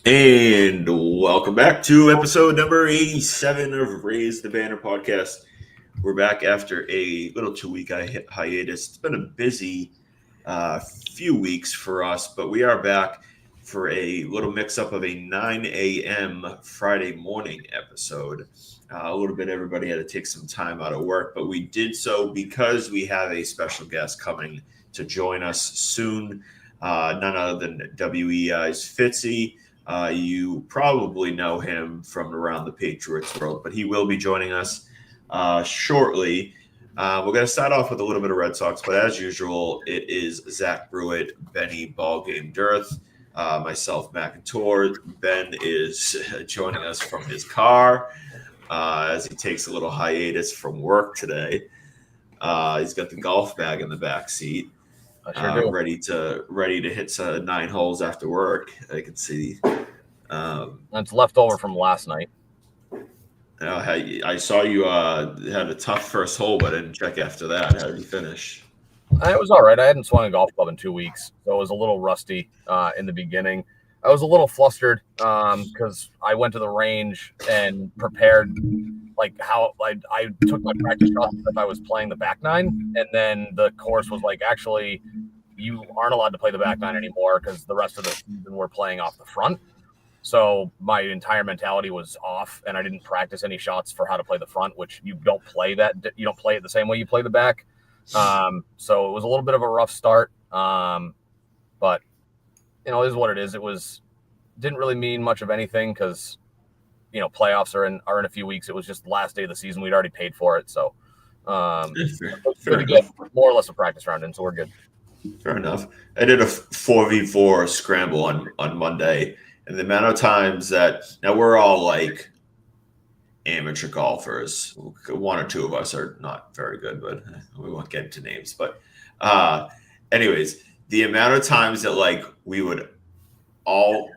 And welcome back to episode number 87 of Raise the Banner podcast. We're back after a little 2 week hiatus. It's been a busy few weeks for us, but we are back for a little mix up of a 9 a.m. Friday morning episode. A little bit, everybody had to take some time out of work, but we did so because we have a special guest coming to join us soon. None other than WEI's Fitzy. You probably know him from around the Patriots world, but he will be joining us shortly. We're going to start off with a little bit of Red Sox, but as usual, it is Zach Brewitt, Benny Ballgame Dearth, myself, McIntyre. Ben is joining us from his car as he takes a little hiatus from work today. He's got the golf bag in the back seat. Ready to hit 9 holes after work. I can see. That's left over from last night. I saw you had a tough first hole, but I didn't check after that. How did you finish? It was all right. I hadn't swung a golf club in 2 weeks, so it was a little rusty in the beginning. I was a little flustered because I went to the range and prepared like how I took my practice shots as if I was playing the back nine, and then the course was like, actually, you aren't allowed to play the back nine anymore because the rest of the season we're playing off the front. So my entire mentality was off, and I didn't practice any shots for how to play the front, which you don't play it the same way you play the back. So it was a little bit of a rough start, but it is what it is. Didn't really mean much of anything because playoffs are in a few weeks. It was just the last day of the season. We'd already paid for it, so fair to get more or less a practice round in, so we're good. Fair enough. I did a 4v4 scramble on Monday, and the amount of times that now we're all like amateur golfers. One or two of us are not very good, but we won't get into names. But anyways, the amount of times that like we would all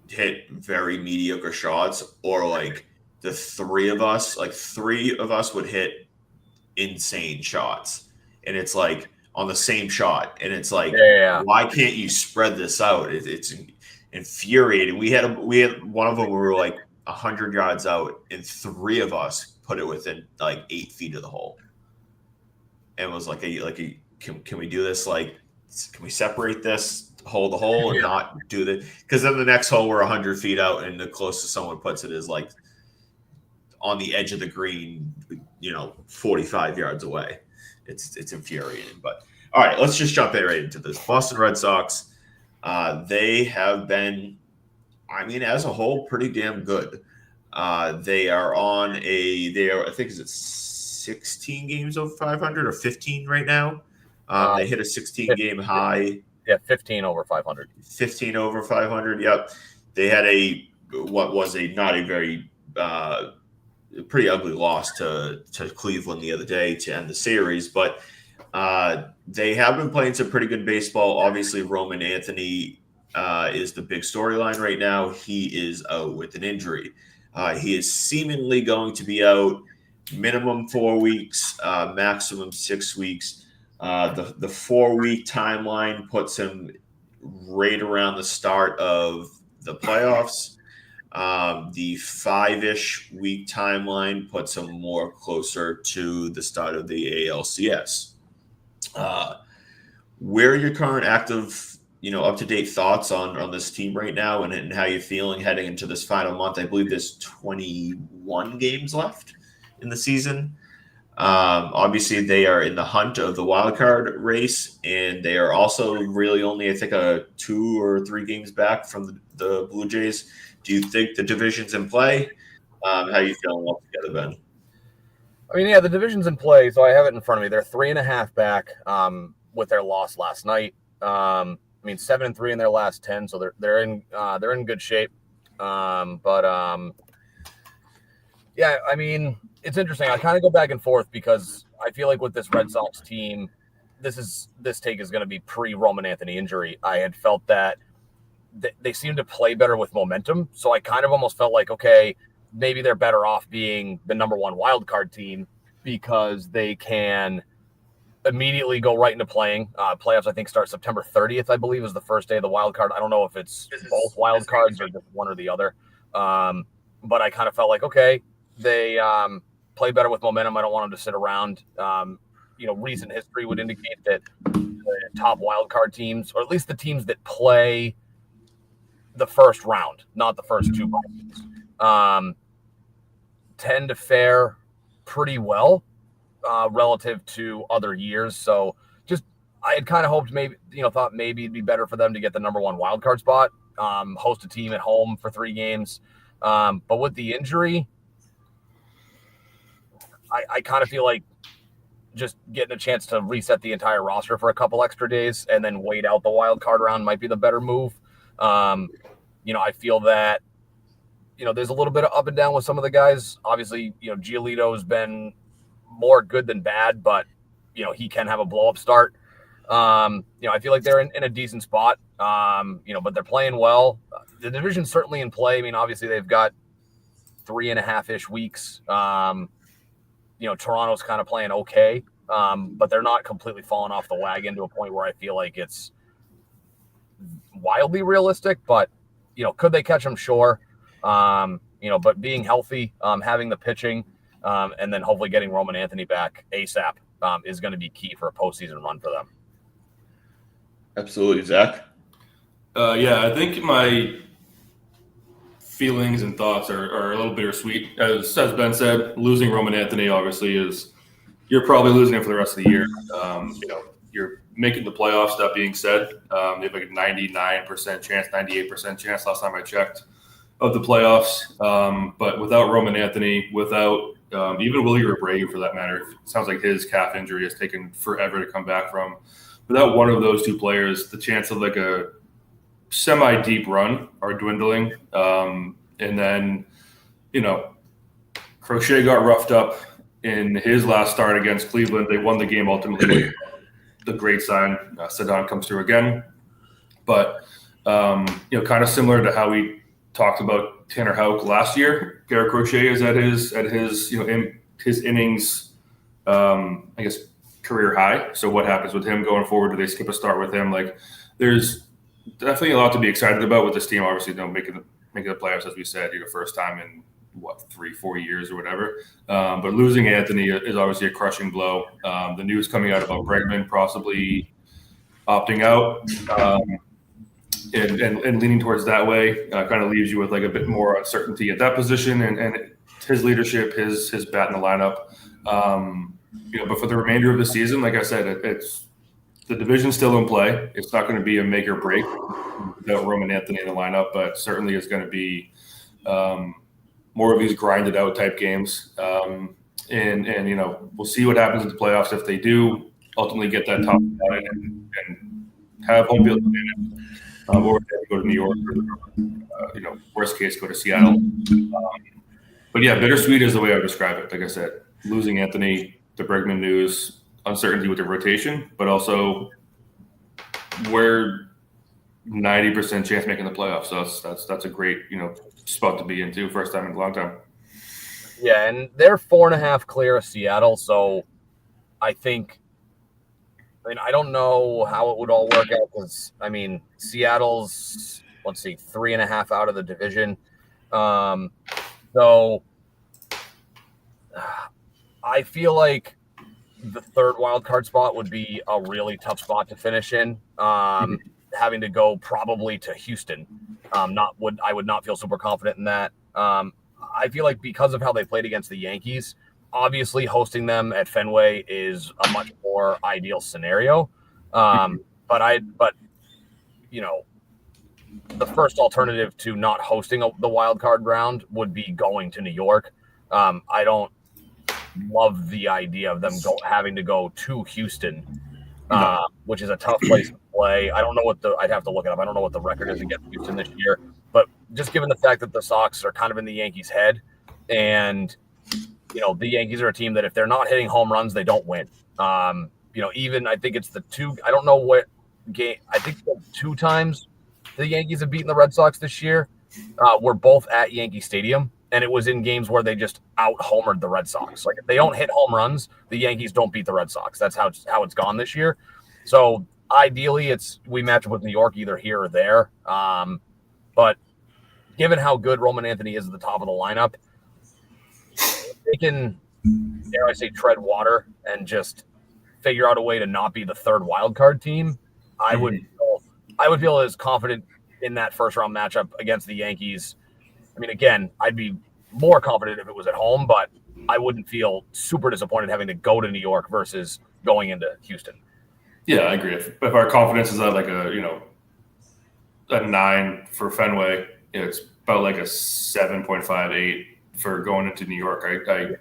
hit very mediocre shots, or like three of us would hit insane shots, and it's like on the same shot, and it's like, why can't you spread this out? It's infuriating. We had one of them where we were like 100 yards out, and three of us put it within like 8 feet of the hole, and it was like can we do this? Like, can we separate this, hold the hole, and not do that? Because then the next hole we're 100 feet out, and the closest someone puts it is like on the edge of the green, 45 yards away. It's infuriating. But all right, let's just jump right into this. Boston Red Sox, they have been, as a whole, pretty damn good. They are I think, is it 16 games over 500 or 15 right now? They hit a 16-game high. Yeah, 15 over 500. 15 over 500, yep. They had not a very pretty ugly loss to Cleveland the other day to end the series, but they have been playing some pretty good baseball. Obviously, Roman Anthony is the big storyline right now. He is out with an injury. He is seemingly going to be out minimum 4 weeks, maximum 6 weeks. The 4-week timeline puts him right around the start of the playoffs. The 5-ish week timeline puts him more closer to the start of the ALCS. Where are your current active, up-to-date thoughts on this team right now, and how you're feeling heading into this final month? I believe there's 21 games left in the season. Obviously, they are in the hunt of the wild card race, and they are also really only, I think, 2 or 3 games back from the Blue Jays. Do you think the division's in play? How are you feeling altogether, Ben? The division's in play, so I have it in front of me. They're 3.5 back with their loss last night. 7-3 in their last 10, so they're in good shape. It's interesting. I kind of go back and forth because I feel like with this Red Sox team, this take is going to be pre-Roman Anthony injury. I had felt that they seem to play better with momentum, so I kind of almost felt like, okay, maybe they're better off being the number one wild card team because they can immediately go right into playing. Playoffs, I think, start September 30th, I believe, is the first day of the wild card. I don't know if it's both wild cards or just one or the other. But I kind of felt like, okay, they play better with momentum. I don't want them to sit around. Recent history would indicate that the top wild card teams, or at least the teams that play the first round, not the first two games, tend to fare pretty well relative to other years. So just I had kind of hoped thought maybe it'd be better for them to get the number one wild card spot, host a team at home for 3 games. But with the injury, I kind of feel like just getting a chance to reset the entire roster for a couple extra days and then wait out the wild card round might be the better move. I feel that, there's a little bit of up and down with some of the guys. Obviously, Giolito's been more good than bad, but, he can have a blow-up start. I feel like they're in a decent spot, but they're playing well. The division's certainly in play. I mean, obviously they've got 3.5-ish weeks. Toronto's kind of playing okay, but they're not completely falling off the wagon to a point where I feel like it's wildly realistic. But, could they catch them? Sure. But being healthy, having the pitching, and then hopefully getting Roman Anthony back ASAP is going to be key for a postseason run for them. Absolutely. Zach? I think my feelings and thoughts are a little bittersweet. As Ben said, losing Roman Anthony obviously you're probably losing him for the rest of the year. You're making the playoffs. That being said, you have like a 99% chance, 98% chance last time I checked of the playoffs. But without Roman Anthony, without even Willie Abreu for that matter, it sounds like his calf injury has taken forever to come back from. Without one of those two players, the chance of like a semi-deep run are dwindling. And then, Crochet got roughed up in his last start against Cleveland. They won the game ultimately. The great sign. Sedon comes through again. But, kind of similar to how we talked about Tanner Houck last year, Garrett Crochet is at his his innings, career high. So what happens with him going forward? Do they skip a start with him? Like, there's definitely a lot to be excited about with this team. Obviously, making the playoffs, as we said, first time in 3-4 years or whatever. But losing Anthony is obviously a crushing blow. The news coming out about Bregman possibly opting out and leaning towards that way kind of leaves you with like a bit more uncertainty at that position and his leadership, his bat in the lineup. But for the remainder of the season, like I said, it's the division's still in play. It's not going to be a make or break without Roman Anthony in the lineup, but certainly it's going to be more of these grinded out type games. And we'll see what happens in the playoffs if they do ultimately get that top spot and have home field advantage. Or if they go to New York, or worst case, go to Seattle. But yeah, bittersweet is the way I would describe it. Like I said, losing Anthony, the Bregman news, uncertainty with the rotation, but also we're 90% chance making the playoffs. So that's a great spot to be into, first time in a long time. Yeah, and they're 4.5 clear of Seattle, so I don't know how it would all work out because Seattle's 3.5 out of the division. So I feel like the third wild card spot would be a really tough spot to finish in. Having to go probably to Houston. I would not feel super confident in that. I feel like because of how they played against the Yankees, obviously hosting them at Fenway is a much more ideal scenario. But the first alternative to not hosting the wild card round would be going to New York. I don't love the idea of them having to go to Houston, which is a tough place to play. I don't know I'd have to look it up. I don't know what the record is against Houston this year, but just given the fact that the Sox are kind of in the Yankees' head, and the Yankees are a team that if they're not hitting home runs, they don't win. Even I think it's the two. I don't know what game. I think the 2 times the Yankees have beaten the Red Sox this year were both at Yankee Stadium. and it was in games where they just out-homered the Red Sox. Like, if they don't hit home runs, the Yankees don't beat the Red Sox. That's how it's gone this year. So ideally, we match up with New York either here or there. But given how good Roman Anthony is at the top of the lineup, they can, dare I say, tread water and just figure out a way to not be the third wild card team. I would feel as confident in that first round matchup against the Yankees. I mean, again, I'd be more confident if it was at home, but I wouldn't feel super disappointed having to go to New York versus going into Houston. Yeah, I agree. If our confidence is at like a 9 for Fenway, it's about like a 7.58 for going into New York. I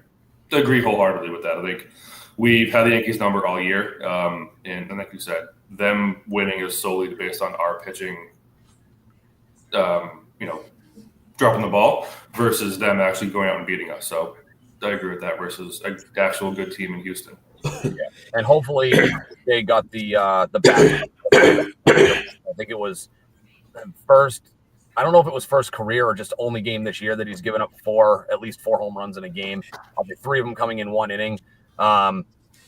agree wholeheartedly with that. I think we've had the Yankees number all year, and like you said, them winning is solely based on our pitching. Dropping the ball versus them actually going out and beating us. So I agree with that versus an actual good team in Houston. Yeah. And hopefully they got the back. I think it was first. I don't know if it was first career or just only game this year that he's given up at least four home runs in a game. I'll be 3 of them coming in one inning.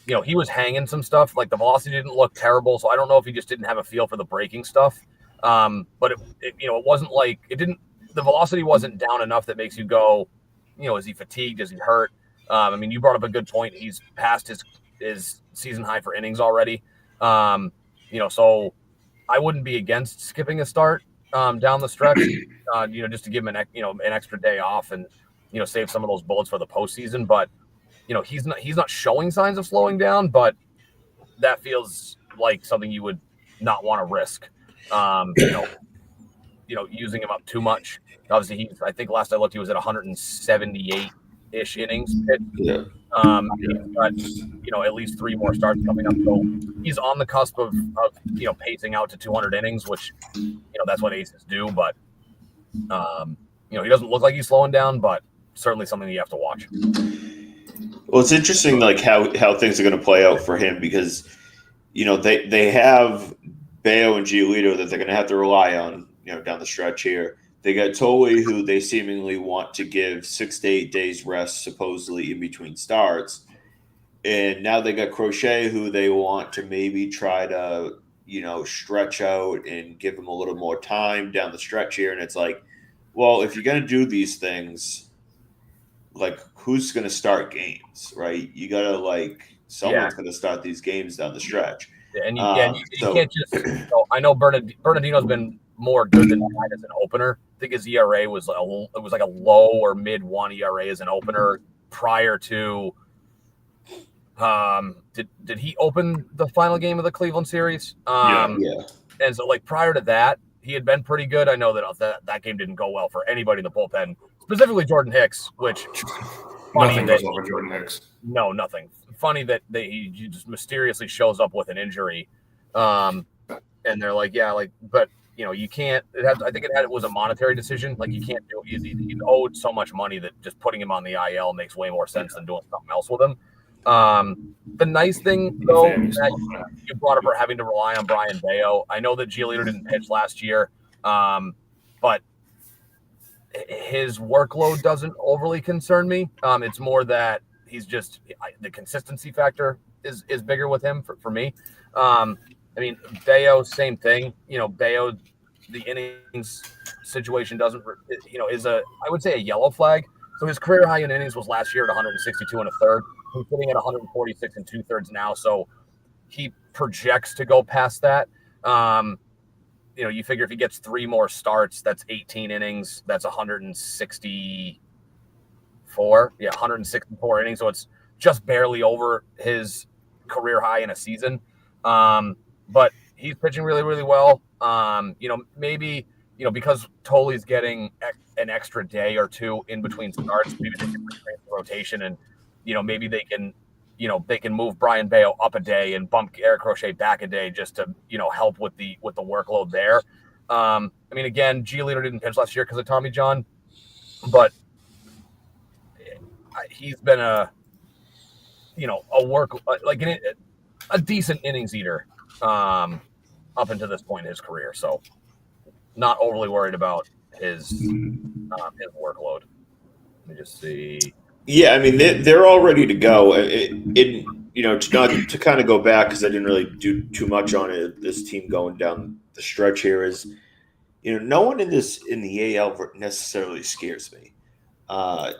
He was hanging some stuff. Like, the velocity didn't look terrible, so I don't know if he just didn't have a feel for the breaking stuff. But it wasn't like it didn't. The velocity wasn't down enough that makes you go, is he fatigued? Is he hurt? You brought up a good point. He's passed his season high for innings already. So I wouldn't be against skipping a start down the stretch, just to give him an extra day off and, save some of those bullets for the postseason. But, he's not showing signs of slowing down, but that feels like something you would not want to risk. Using him up too much. Obviously, I think last I looked, he was at 178-ish innings pitched. Yeah. He's got, at least 3 more starts coming up. So he's on the cusp of pacing out to 200 innings, which, that's what aces do. But, he doesn't look like he's slowing down, but certainly something you have to watch. Well, it's interesting, like how things are going to play out for him because, they have Bayo and Giolito that they're going to have to rely on, down the stretch here. They got Tolle, who they seemingly want to give 6 to 8 days rest, supposedly in between starts. And now they got Crochet, who they want to maybe try to, stretch out and give him a little more time down the stretch here. And it's like, well, if you're going to do these things, like, who's going to start games, right? You got to, someone's going to start these games down the stretch. Yeah, and you can't just. I know Bernardino's been more good than bad as an opener. I think his ERA was like a low or mid 1 ERA as an opener prior to. Did he open the final game of the Cleveland series? Yeah. And so, prior to that, he had been pretty good. I know that game didn't go well for anybody in the bullpen, specifically Jordan Hicks, which nothing goes over Jordan Hicks. No, nothing. Funny that he just mysteriously shows up with an injury, and they're like, but you can't. I think it was a monetary decision. Like, you can't do it. He owed so much money that just putting him on the IL makes way more sense than doing something else with him. The nice thing, though, that you brought up for having to rely on Brian Bayo. I know that Giolito didn't pitch last year, but his workload doesn't overly concern me. It's more that he's just the consistency factor is bigger with him for me. Bayo, same thing. Bayo, the innings situation is I would say a yellow flag. So his career high in innings was last year at 162 and a third. He's sitting at 146 and 2/3 now. So he projects to go past that. You figure if he gets 3 more starts, that's 18 innings. That's 164. Yeah, 164 innings. So it's just barely over his career high in a season. But he's pitching really, really well. Maybe, because Tolle's getting an extra day or 2 in between starts, maybe they can retrain the rotation and, maybe they can move Brian Bayo up a day and bump Eric Crochet back a day just to, help with the workload there. Again, Giolito didn't pitch last year because of Tommy John, but he's been a decent innings eater up until this point in his career. So not overly worried about his workload. Let me just see. Yeah, I mean they're all ready to go. To kind of go back because I didn't really do too much on it. This team going down the stretch here is, no one in the AL necessarily scares me. Uh,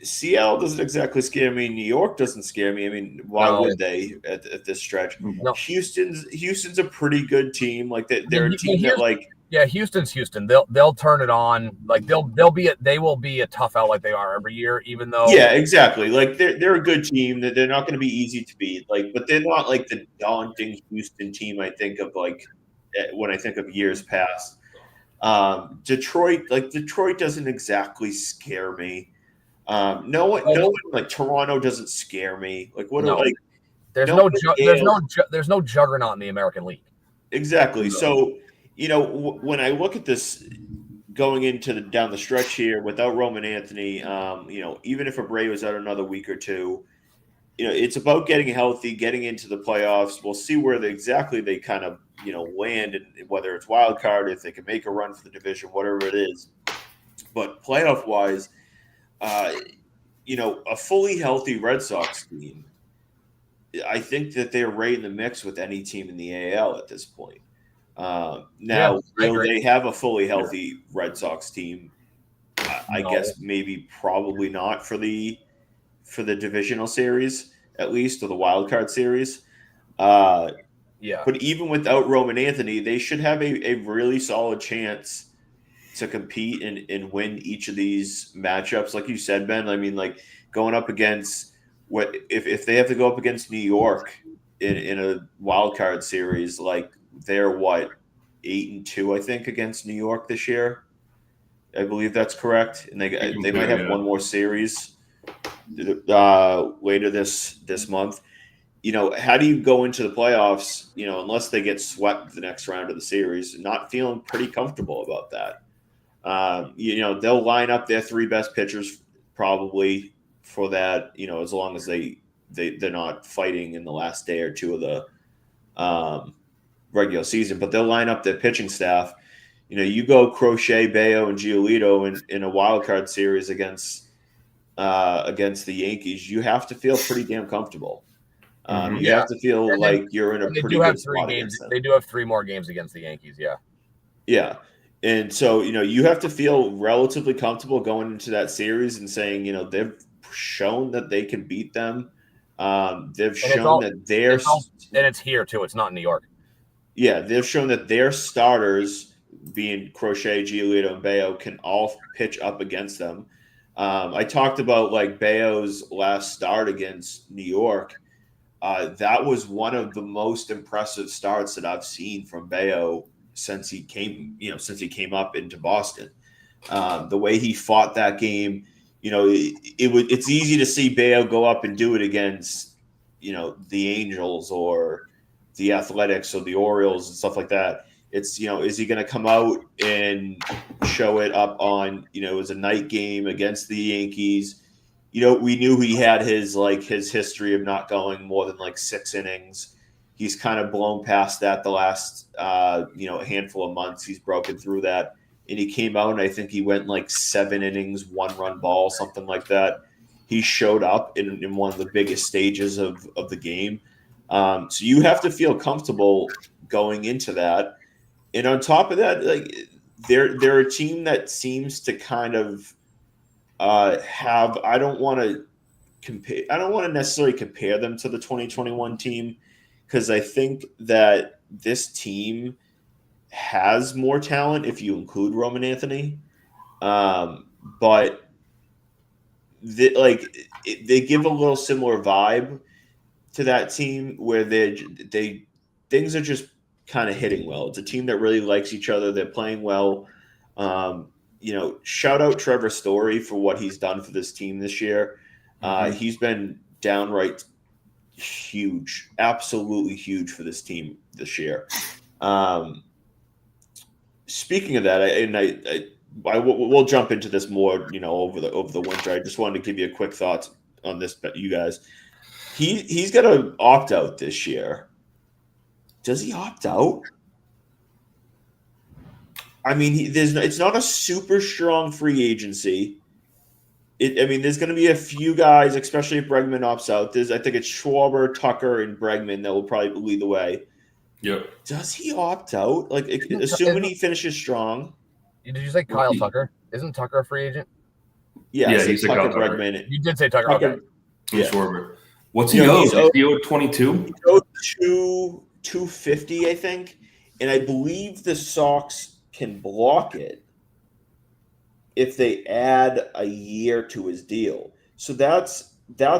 Seattle doesn't exactly scare me. New York doesn't scare me. I mean, why No, would they at this stretch? no. Houston's a pretty good team. Like they're a team Here's, that like. yeah, Houston's Houston. They'll turn it on. Like they will be a tough out like they are every year. Even though Yeah, exactly. Like they're a good team. That they're not going to be easy to beat. Like, but they're not like the daunting Houston team I think of when I think of years past. Detroit doesn't exactly scare me. No one like Toronto doesn't scare me. Like what? no, Like there's no no one there's no juggernaut in the American League. exactly. So when I look at this going into down the stretch here without Roman Anthony, even if Abreu was out another week or two, it's about getting healthy, getting into the playoffs. We'll see where exactly they kind of, land, and whether it's wild card, if they can make a run for the division, whatever it is. But playoff wise, uh, a fully healthy Red Sox team, I think that they're right in the mix with any team in the AL at this point. Now, will they have a fully healthy Red Sox team? I guess maybe probably not for the divisional series at least, or the wild card series. But even without Roman Anthony, they should have a really solid chance to compete and win each of these matchups. Like you said, Ben, I mean, like going up against if they have to go up against New York in a wild card series, like they're 8-2, I think, against New York this year. I believe that's correct, and they might have one more series later this month. How do you go into the playoffs? Unless they get swept the next round of the series, not feeling pretty comfortable about that. They'll line up their three best pitchers probably for that. As long as they're not fighting in the last day or two of the regular season, but they'll line up their pitching staff. You go Crochet, Bayo, and Giolito in a wild card series against the Yankees. You have to feel pretty damn comfortable. You have to feel like you're in a pretty good spot against them. They do have 3 more games against the Yankees. Yeah. Yeah. And so, you have to feel relatively comfortable going into that series and saying, they've shown that they can beat them. They've shown that and it's here too. It's not in New York. Yeah, they've shown that their starters, being Crochet, Giolito, and Bayo, can all pitch up against them. I talked about like Bayo's last start against New York. That was one of the most impressive starts that I've seen from Bayo since he came up into Boston. The way he fought that game, it's easy to see Bayo go up and do it against, the Angels or the Athletics or the Orioles and stuff like that. It's, is he going to come out and show it up on, it was a night game against the Yankees. We knew he had his history of not going more than 6 innings. He's kind of blown past that the last, handful of months. He's broken through that. And he came out, and I think he went 7 innings, 1-run ball, something like that. He showed up in one of the biggest stages of the game. So you have to feel comfortable going into that. And on top of that, they're a team that seems to kind of have. I don't want to necessarily compare them to the 2021 team, because I think that this team has more talent if you include Roman Anthony. But they give a little similar vibe to that team where they things are just kind of hitting well. It's a team that really likes each other. They're playing well. Shout out Trevor Story for what he's done for this team this year. He's been downright huge, absolutely huge for this team this year. Speaking of that, we'll jump into this more, over the winter. I just wanted to give you a quick thoughts on this, but you guys, he's got to opt out this year. Does he opt out? I mean, it's not a super strong free agency. There's going to be a few guys, especially if Bregman opts out. I think it's Schwarber, Tucker, and Bregman that will probably lead the way. Yep. Does he opt out? Like, assuming he finishes strong. Did you say Kyle Tucker? Isn't Tucker a free agent? Yeah, he said Tucker, Tucker. Bregman. You did say Tucker. Okay. Yeah. Schwarber. What's he owed? Is he owed 22? He owed $250, I think. And I believe the Sox can block it if they add a year to his deal. So that's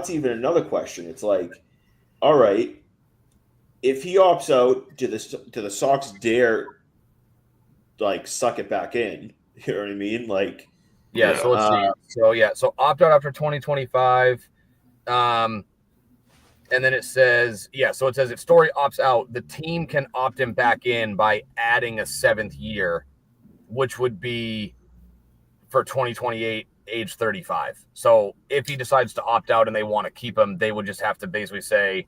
even another question. It's like, all right, if he opts out, do the Sox dare like suck it back in? You know what I mean? Like, yeah. So let's see. So opt out after 2025. And then it says, so it says if Story opts out, the team can opt him back in by adding a 7th year, which would be for 2028, age 35. So if he decides to opt out and they want to keep him, they would just have to basically say,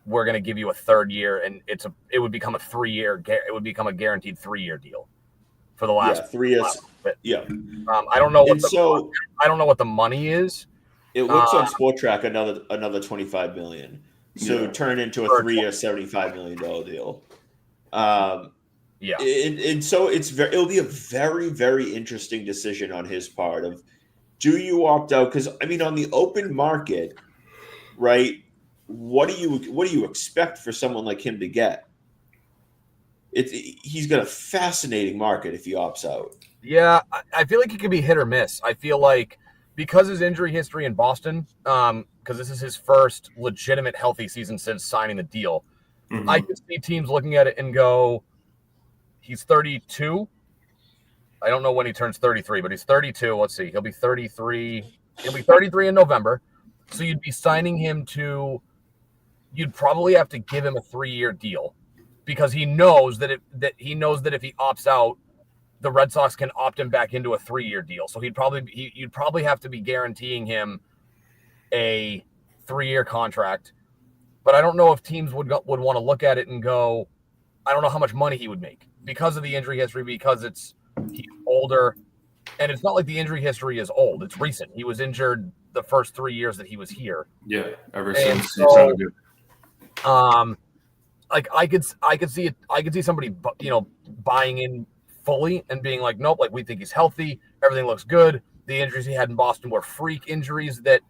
we're going to give you a 3rd year, and it would become a 3-year. It would become a guaranteed 3-year deal for the last 3 years. Yeah. I don't know I don't know what the money is. It looks on Sport Track another $25 million. So turn into a 3-year, $75 million deal. And so it'll be a very, very interesting decision on his part of, do you opt out? Because on the open market, right? What do you expect for someone like him to get? He's got a fascinating market if he opts out. Yeah, I feel like he could be hit or miss. I feel like because his injury history in Boston, because this is his first legitimate healthy season since signing the deal, I could see teams looking at it and go, he's 32. I don't know when he turns 33, but he's 32. Let's see. He'll be 33. He'll be 33 in November. So you'd be signing him to – you'd probably have to give him a 3-year deal because he knows that if he opts out, the Red Sox can opt him back into a 3-year deal. So you'd probably have to be guaranteeing him a 3-year contract. But I don't know if teams would want to look at it and go, I don't know how much money he would make because of the injury history, because he's older. And it's not like the injury history is old. It's recent. He was injured the first 3 years that he was here. Yeah, ever since. So, like I could see it. I could see somebody, buying in fully and being like, nope, like we think he's healthy. Everything looks good. The injuries he had in Boston were freak injuries that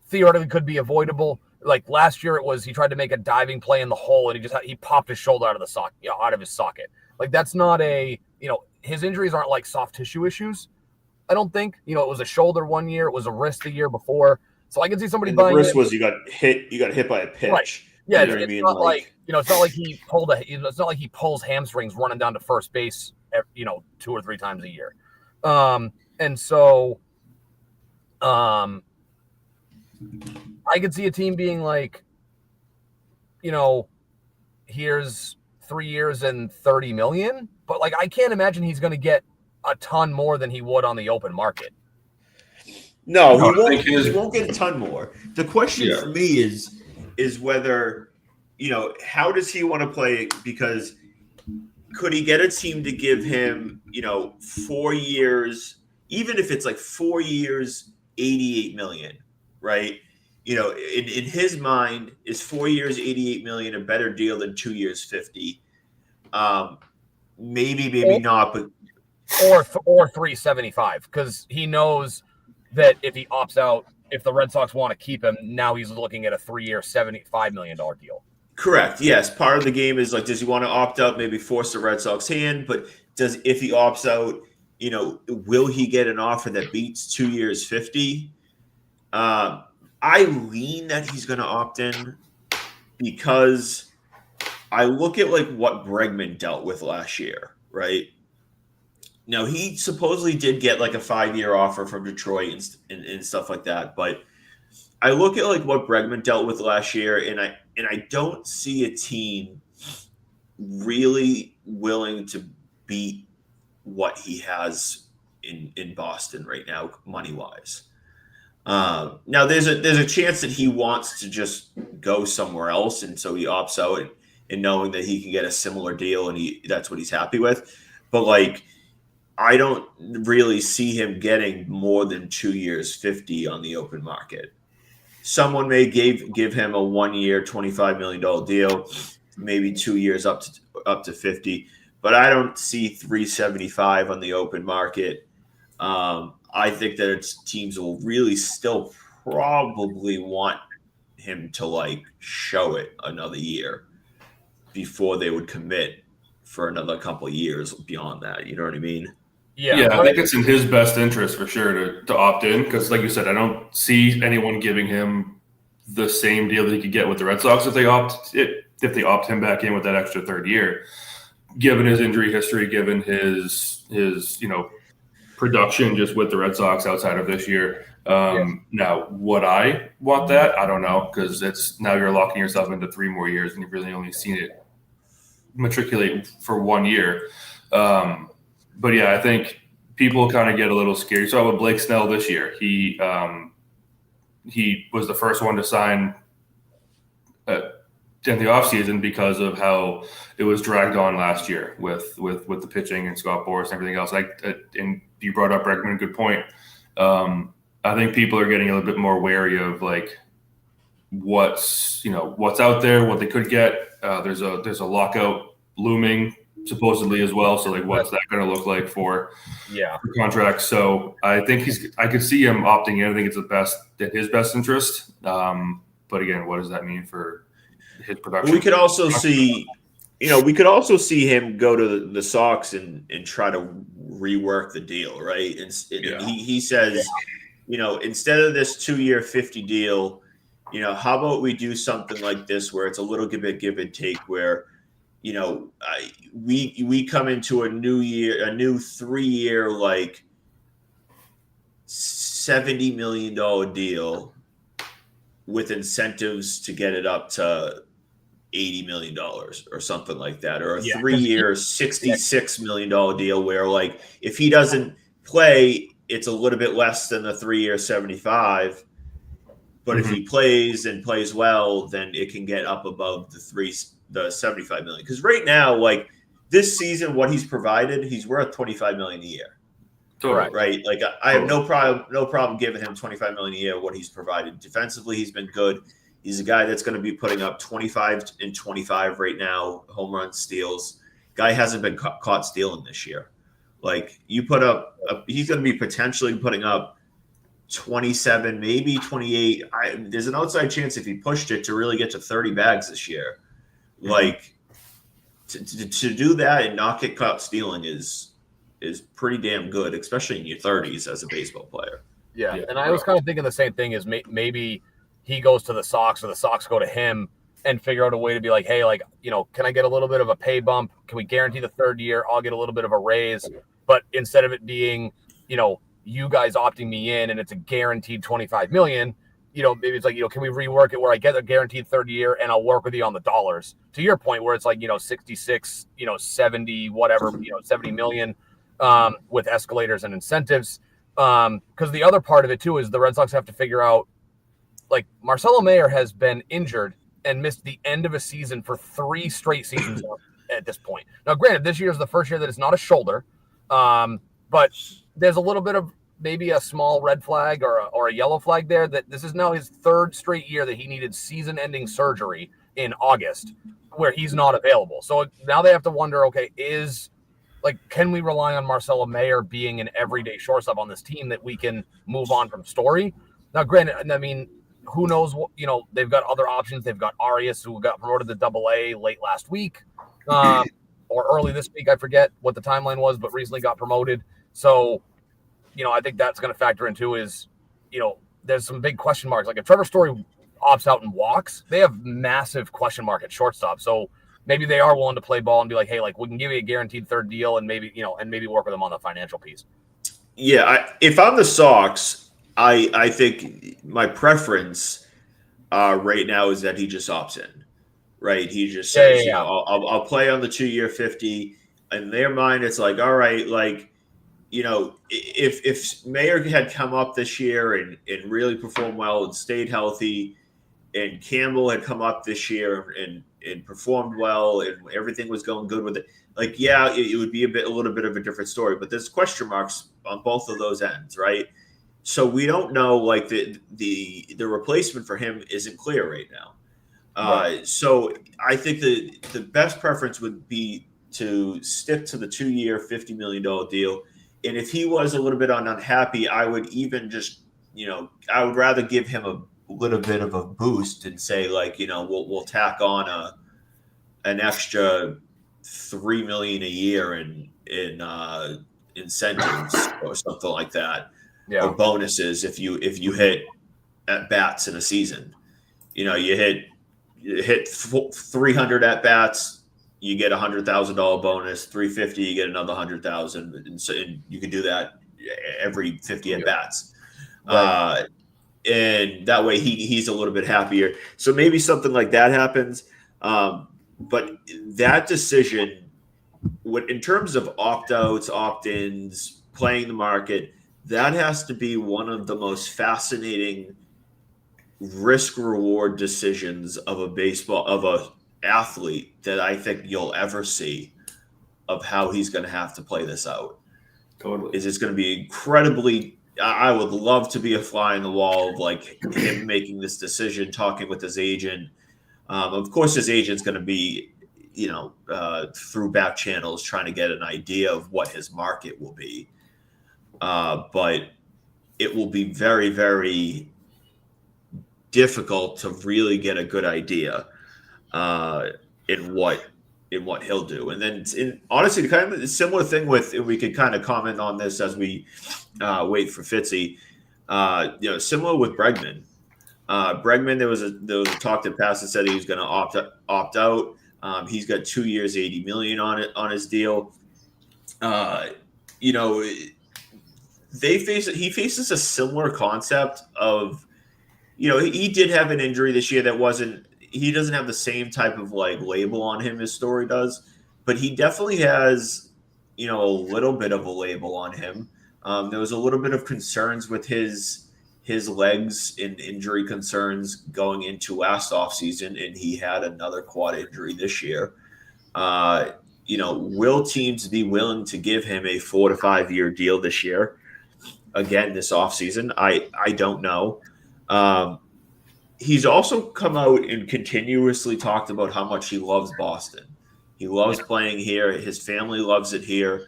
theoretically could be avoidable. Like last year, he tried to make a diving play in the hole and he popped his shoulder out of the socket, out of his socket. Like that's not his injuries aren't like soft tissue issues. I don't think, it was a shoulder one year. It was a wrist the year before. So I can see somebody buying. The wrist was you got hit by a pitch. Right. Yeah, it's not like it's not like he it's not like he pulls hamstrings running down to first base, 2 or 3 times a year. And so, I could see a team being like, here's 3 years and $30 million, but like I can't imagine he's going to get a ton more than he would on the open market. No, he won't get a ton more. The question for me is whether, how does he want to play? Because could he get a team to give him, 4 years, even if it's like 4 years, $88 million, right? In his mind, is 4 years, $88 million a better deal than 2 years, $50? Maybe not, but or 375, because he knows that if he opts out, if the Red Sox want to keep him, now he's looking at a 3-year, $75 million deal. Correct. Yes. Part of the game is like, does he want to opt out, maybe force the Red Sox hand? But if he opts out, will he get an offer that beats 2 years, $50? I lean that he's going to opt in because I look at like what Bregman dealt with last year, right? Now, he supposedly did get like a 5-year offer from Detroit and stuff like that. But I look at like what Bregman dealt with last year, and I don't see a team really willing to beat what he has in Boston right now, money-wise. Now, there's a chance that he wants to just go somewhere else, and so he opts out and knowing that he can get a similar deal, and that's what he's happy with. But like, I don't really see him getting more than 2 years 50 on the open market. Someone may give him a 1 year $25 million deal, maybe 2 years up to 50, but I don't see 375 on the open market. I think that teams will really still probably want him to like show it another year before they would commit for another couple of years beyond that. You know what I mean? Yeah, I think it's in his best interest for sure to opt in because, like you said, I don't see anyone giving him the same deal that he could get with the Red Sox if they opt him back in with that extra third year. Given his injury history, given his production just with the Red Sox outside of this year. Now, would I want that? I don't know because it's now you're locking yourself into 3 more years and you've really only seen it matriculate for 1 year. But yeah, I think people kind of get a little scared. You saw with Blake Snell this year. He was the first one to sign in the offseason because of how it was dragged on last year with the pitching and Scott Boras and everything else. And you brought up Bregman, good point. I think people are getting a little bit more wary of like what's out there, what they could get. There's a lockout looming supposedly as well. So like, what's that going to look like for contracts? So I think I could see him opting in. I think it's in his best interest. But again, what does that mean for his production? We could also see him go to the Sox and try to rework the deal, right? And he says, instead of this 2 year 50 deal, how about we do something like this where it's a little bit give and take where, we come into a new 3 year, like $70 million deal with incentives to get it up to $80 million or something like that, or a 3 year $66 million deal where like if he doesn't play, it's a little bit less than the 3 year 75. But if he plays and plays well, then it can get up above the 75 million. Because right now, like this season, what he's provided, he's worth 25 million a year. Correct. Right. Like I have no problem giving him 25 million a year. What he's provided defensively, he's been good. He's a guy that's going to be putting up 25 and 25 right now, home runs, steals. Guy hasn't been caught stealing this year. Like you put up, he's going to be potentially putting up 27, maybe 28. There's an outside chance if he pushed it to really get to 30 bags this year. Like to do that and not get caught stealing is pretty damn good, especially in your 30s as a baseball player. Yeah. And I was kind of thinking the same thing is maybe he goes to the Sox or the Sox go to him and figure out a way to be like, hey, like, can I get a little bit of a pay bump? Can we guarantee the third year? I'll get a little bit of a raise. But instead of it being, you guys opting me in and it's a guaranteed 25 million, maybe it's like, can we rework it where I get a guaranteed third year and I'll work with you on the dollars to your point where it's like, 66, 70, whatever, 70 million with escalators and incentives. Because the other part of it too is the Red Sox have to figure out like Marcelo Mayer has been injured and missed the end of a season for 3 straight seasons at this point. Now, granted, this year is the first year that it's not a shoulder, but there's a little bit of maybe a small red flag or a yellow flag there that this is now his 3rd straight year that he needed season-ending surgery in August where he's not available. So now they have to wonder, okay, can we rely on Marcelo Mayer being an everyday shortstop on this team that we can move on from Story? Now, granted, I mean, who knows what, they've got other options. They've got Arias who got promoted to AA late last week or early this week. I forget what the timeline was, but recently got promoted. So, I think that's going to factor into is, there's some big question marks. Like if Trevor Story opts out and walks, they have massive question mark at shortstop. So maybe they are willing to play ball and be like, hey, like we can give you a guaranteed third deal and maybe, and maybe work with them on the financial piece. Yeah. If I'm the Sox, I think my preference right now is that he just opts in, right? He just says, I'll play on the 2 year 50. In their mind, it's like, all right, like, if Mayer had come up this year and really performed well and stayed healthy, and Campbell had come up this year and and performed well and everything was going good with it, like, yeah, it would be a little bit of a different story. But there's question marks on both of those ends, right? So we don't know, like, the replacement for him isn't clear right now. Right. So I think the best preference would be to stick to the 2-year, $50 million deal. And if he was a little bit unhappy, I would even just, I would rather give him a little bit of a boost and say, like, we'll tack on an extra $3 million a year in incentives or something like that, Yeah. or bonuses if you hit at bats in a season. You hit 300 at bats, you get $100,000 bonus. 350, you get another 100,000, and you can do that every 50 at bats. Right. And that way he's a little bit happier. So maybe something like that happens. But that decision, in terms of opt-outs, opt-ins, playing the market, that has to be one of the most fascinating risk reward decisions of a athlete that I think you'll ever see, of how he's going to have to play this out. Totally. It's going to be incredibly. I would love to be a fly in the wall of, like, him making this decision, talking with his agent. Of course, his agent's going to be, through back channels, trying to get an idea of what his market will be. But it will be very, very difficult to really get a good idea in what he'll do. And then, honestly, kind of a similar thing with, we could kind of comment on this as we wait for Fitzy. Similar with Bregman. Bregman, there was a talk that passed that said he was going to opt out. He's got 2 years, $80 million on his deal. He faces a similar concept of, he did have an injury this year that he doesn't have the same type of, like, label on him as Story does, but he definitely has, a little bit of a label on him. There was a little bit of concerns with his legs and injury concerns going into last offseason, and he had another quad injury this year. Will teams be willing to give him a 4 to 5 year deal this year? Again, this offseason, I don't know. He's also come out and continuously talked about how much he loves Boston. He loves playing here. His family loves it here.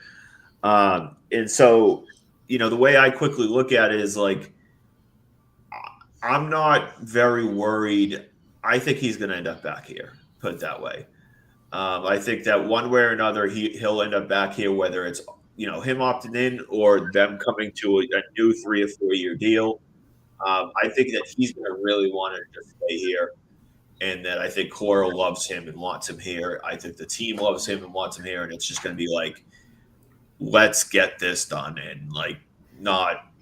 And so, the way I quickly look at it is, like, I'm not very worried. I think he's going to end up back here, put it that way. I think that one way or another, he'll end up back here, whether it's, him opting in or them coming to a new 3 or 4 year deal. I think that he's going to really want to stay here, and that I think Coral loves him and wants him here. I think the team loves him and wants him here, and it's just going to be like, let's get this done, and, like, not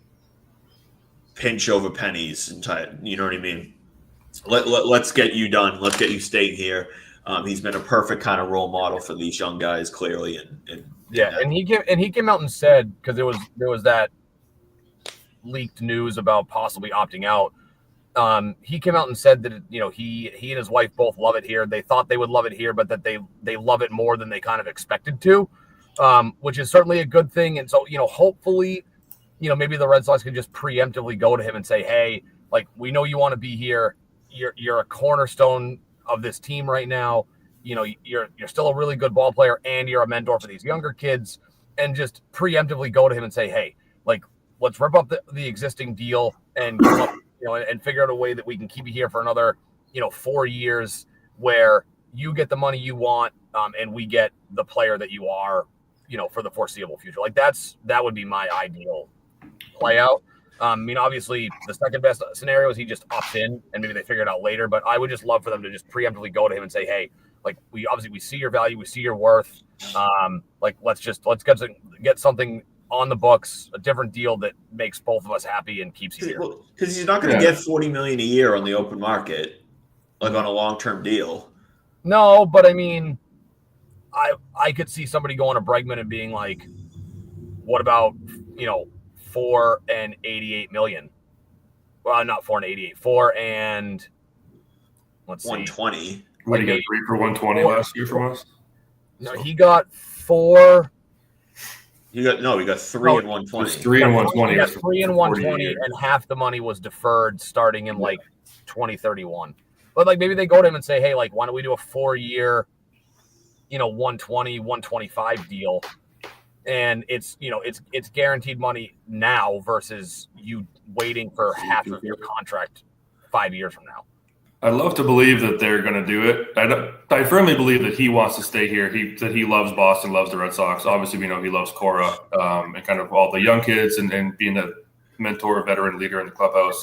pinch over pennies and you know what I mean? Let's get you done. Let's get you staying here. He's been a perfect kind of role model for these young guys, clearly, and he came out and said, because there was that leaked news about possibly opting out. He came out and said that, he and his wife both love it here. They thought they would love it here, but that they love it more than they kind of expected to, which is certainly a good thing. And so, hopefully, maybe the Red Sox can just preemptively go to him and say, hey, like, we know you want to be here. You're a cornerstone of this team right now. You're still a really good ball player, and you're a mentor for these younger kids. And just preemptively go to him and say, hey, like, let's rip up the existing deal and come up, and figure out a way that we can keep you here for another, 4 years, where you get the money you want, and we get the player that you are, for the foreseeable future. Like, that would be my ideal play out. Obviously, the second best scenario is he just opts in and maybe they figure it out later. But I would just love for them to just preemptively go to him and say, hey, like, we see your value, we see your worth. Like, let's get something on the books, a different deal that makes both of us happy and keeps you here. Because he's not going to get $40 million a year on the open market, like on a long-term deal. No, but I could see somebody going to Bregman and being like, what about, $4 and $88 million? Well, not $4 and $88, $4 and let's see, 120. What did he get? 3 for 120 last year from us? No, he got 4. He got 3 and 120. 3 and 120. He got 3 and 120, and half the money was deferred starting in like 2031. But like maybe they go to him and say, hey, like why don't we do a 4-year, 120, 125 deal, and it's it's guaranteed money now versus you waiting for half of your contract 5 years from now. I'd love to believe that they're going to do it. I firmly believe that he wants to stay here. That he loves Boston, loves the Red Sox. Obviously, we know he loves Cora and kind of all the young kids and being a mentor, veteran leader in the clubhouse.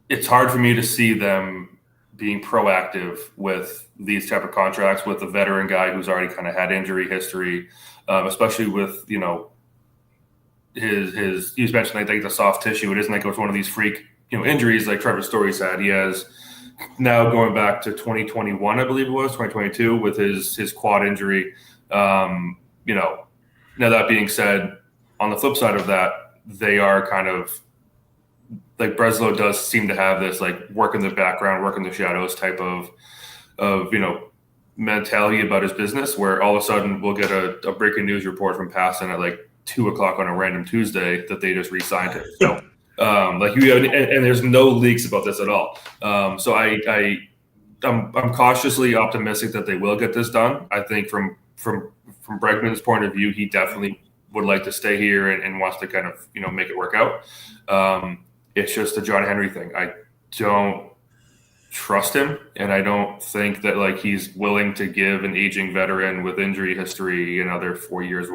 It's hard for me to see them being proactive with these type of contracts with a veteran guy who's already kind of had injury history, especially with, his you mentioned, I think, the soft tissue. It isn't like it was one of these freak injuries like Trevor Story's had. He has now going back to 2021, I believe it was 2022, with his quad injury. Now that being said, on the flip side of that, they are kind of like Breslow does seem to have this like work in the background, work in the shadows type of mentality about his business, where all of a sudden we'll get a breaking news report from Passan at like 2:00 on a random Tuesday that they just re-signed him. So, and there's no leaks about this at all. So I'm cautiously optimistic that they will get this done. I think from Bregman's point of view, he definitely would like to stay here and wants to kind of make it work out. It's just the John Henry thing. I don't trust him, and I don't think that like he's willing to give an aging veteran with injury history another 4 years.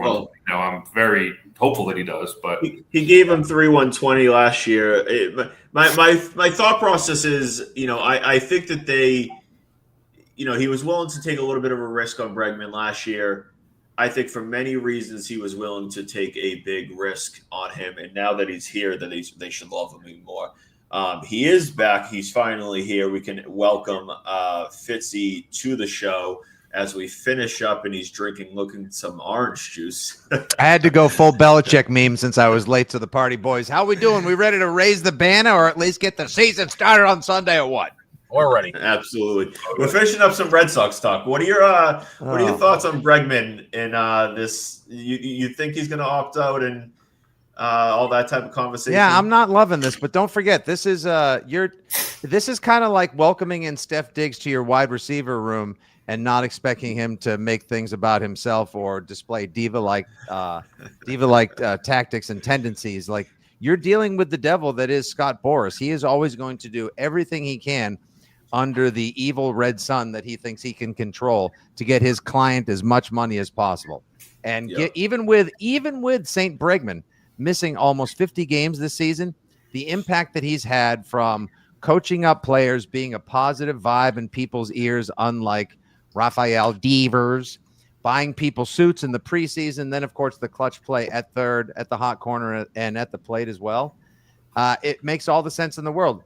I'm very hopeful that he does, but he gave him 3/120 last year. My thought process is, I think that they, he was willing to take a little bit of a risk on Bregman last year. I think for many reasons he was willing to take a big risk on him, and now that he's here, that they should love him even more. He is back. He's finally here. We can welcome Fitzy to the show as we finish up, and he's looking some orange juice. I had to go full Belichick meme since I was late to the party, boys. How we doing? We ready to raise the banner or at least get the season started on Sunday or what? We're ready. Absolutely. We're finishing up some Red Sox talk. What are your thoughts on Bregman and this? You think he's going to opt out and all that type of conversation? Yeah, I'm not loving this, but don't forget this is this is kind of like welcoming in Steph Diggs to your wide receiver room and not expecting him to make things about himself or display diva-like tactics and tendencies. Like, you're dealing with the devil that is Scott Boras. He is always going to do everything he can under the evil red sun that he thinks he can control to get his client as much money as possible. And even with St. Bregman missing almost 50 games this season, the impact that he's had from coaching up players, being a positive vibe in people's ears, unlike Rafael Devers, buying people suits in the preseason, then of course the clutch play at third, at the hot corner, and at the plate as well. It makes all the sense in the world.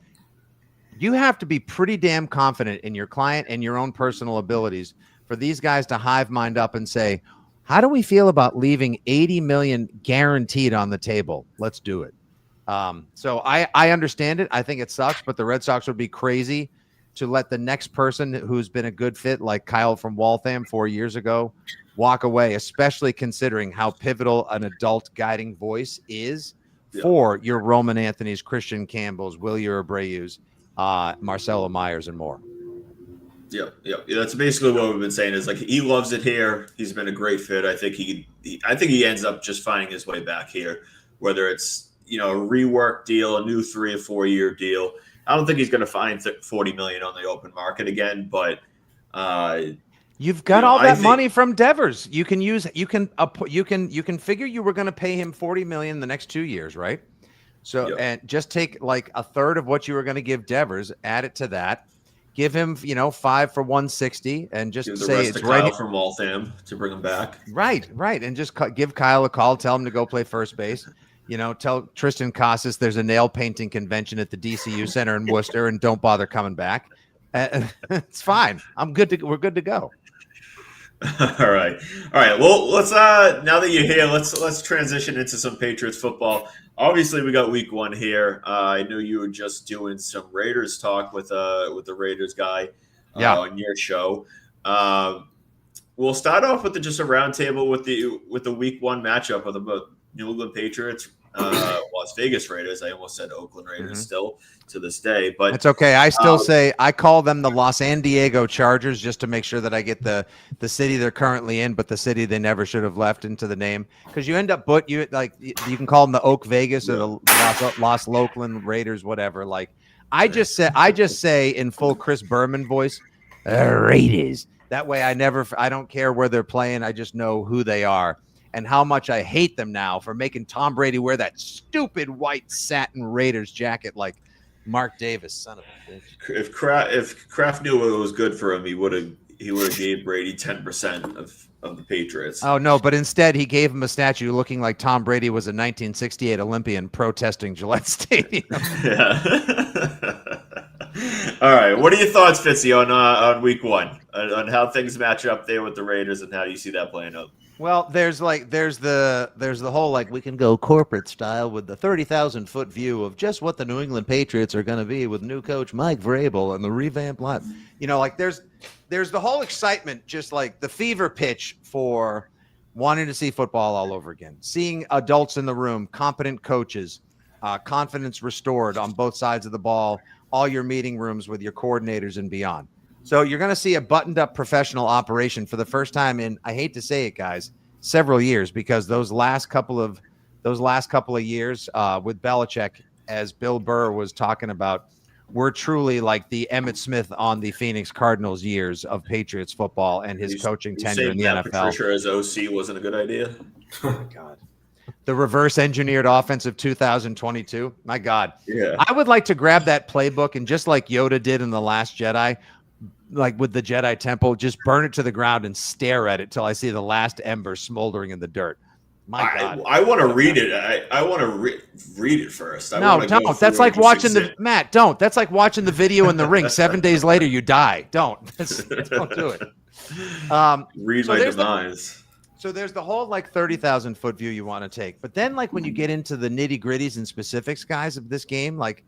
You have to be pretty damn confident in your client and your own personal abilities for these guys to hive mind up and say, how do we feel about leaving $80 million guaranteed on the table? Let's do it. So I understand it. I think it sucks, but the Red Sox would be crazy to let the next person who's been a good fit, like Kyle from Waltham 4 years ago, walk away, especially considering how pivotal an adult guiding voice is for your Roman Anthony's, Christian Campbell's, Willie Abreu's, Marcelo Myers, and more. Yeah. That's basically what we've been saying. Is like he loves it here. He's been a great fit. I think he ends up just finding his way back here, whether it's a rework deal, a new 3 or 4 year deal. I don't think he's going to find $40 million on the open market again, but you've got all that money from Devers. You can figure you were going to pay him $40 million the next 2 years, right? So and just take like a third of what you were going to give Devers, add it to that, give him 5 for 160, and just say it's right from Waltham to bring him back. Right, and just give Kyle a call, tell him to go play first base. Tell Tristan Casas there's a nail painting convention at the DCU Center in Worcester, and don't bother coming back. It's fine. We're good to go. All right. All right. Well, let's now that you're here, let's transition into some Patriots football. Obviously, we got week one here. I knew you were just doing some Raiders talk with the Raiders guy Yeah. on your show. Um, we'll start off with just a roundtable with the week one matchup of the New England Patriots, Las Vegas Raiders. I almost said Oakland Raiders still to this day, but It's okay. I still say I call them the Los San Diego Chargers just to make sure that I get the city they're currently in, but the city they never should have left into the name, because you end up you can call them the Oak Vegas or the Los Lokeland Raiders, whatever. Like I just say in full Chris Berman voice, Raiders. That way I don't care where they're playing. I just know who they are and how much I hate them now for making Tom Brady wear that stupid white satin Raiders jacket like Mark Davis, son of a bitch. If Kraft knew it was good for him, he would have gave Brady 10% of the Patriots. Oh no, but instead he gave him a statue looking like Tom Brady was a 1968 Olympian protesting Gillette Stadium. Yeah. All right. What are your thoughts, Fitzy, on week one, on how things match up there with the Raiders and how you see that playing out? Well, there's the whole like we can go corporate style with the 30,000-foot view of just what the New England Patriots are going to be with new coach Mike Vrabel and the revamped line. Like there's the whole excitement, just like the fever pitch for wanting to see football all over again, seeing adults in the room, competent coaches, confidence restored on both sides of the ball, all your meeting rooms with your coordinators and beyond. So you're going to see a buttoned-up professional operation for the first time in, I hate to say it, guys, several years, because those last couple of years with Belichick, as Bill Burr was talking about, were truly like the Emmitt Smith on the Phoenix Cardinals years of Patriots football and his coaching tenure in the NFL. Patricia as OC wasn't a good idea. Oh my God. The reverse engineered offense of 2022. My God. Yeah. I would like to grab that playbook and just like Yoda did in The Last Jedi, like with the Jedi Temple, just burn it to the ground and stare at it till I see the last ember smoldering in the dirt. My God. I want to read it. I want to read it first. No, don't. That's like watching Matt. Don't. That's like watching the video in the ring. 7 days later, you die. Don't. Don't do it. Read my demise. So there's the whole like 30,000-foot view you want to take. But then like when you get into the nitty gritties and specifics, guys, of this game, like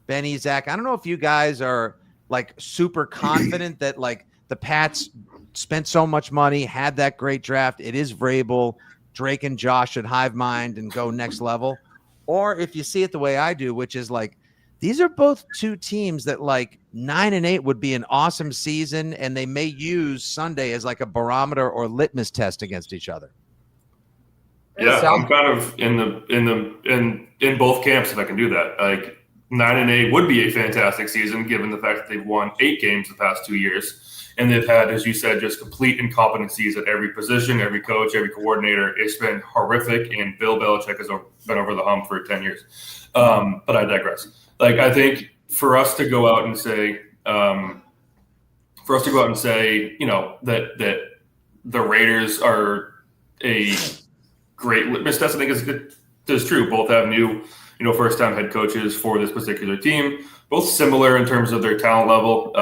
Benny, Zach, I don't know if you guys are like super confident that like the Pats spent so much money, had that great draft. It is Vrabel, Drake and Josh should hive mind and go next level. Or if you see it the way I do, which is like, these are both two teams that like 9-8 would be an awesome season, and they may use Sunday as like a barometer or litmus test against each other. Yeah, I'm kind of in both camps if I can do that. Like 9-8 would be a fantastic season given the fact that they've won 8 games the past 2 years, and they've had, as you said, just complete incompetencies at every position, every coach, every coordinator. It's been horrific, and Bill Belichick has been over the hump for 10 years. But I digress. Like, I think for us to go out and say, that the Raiders are a great litmus test, I think is true. Both have new, first-time head coaches for this particular team. Both similar in terms of their talent level.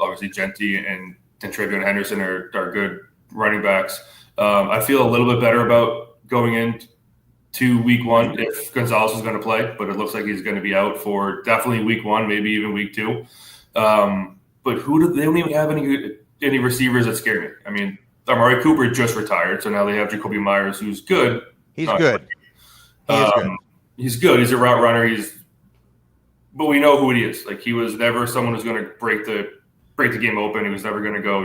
Obviously Genty and Travion Henderson are good running backs. I feel a little bit better about going into week one if Gonzalez is going to play, but it looks like he's going to be out for definitely week one, maybe even week 2. But they don't even have any receivers that scare me. I mean, Amari Cooper just retired, so now they have Jacoby Myers, who's good. He's good. He's good. He's a route runner. But we know who he is. Like, he was never someone who's going to break the game open. He was never going to go,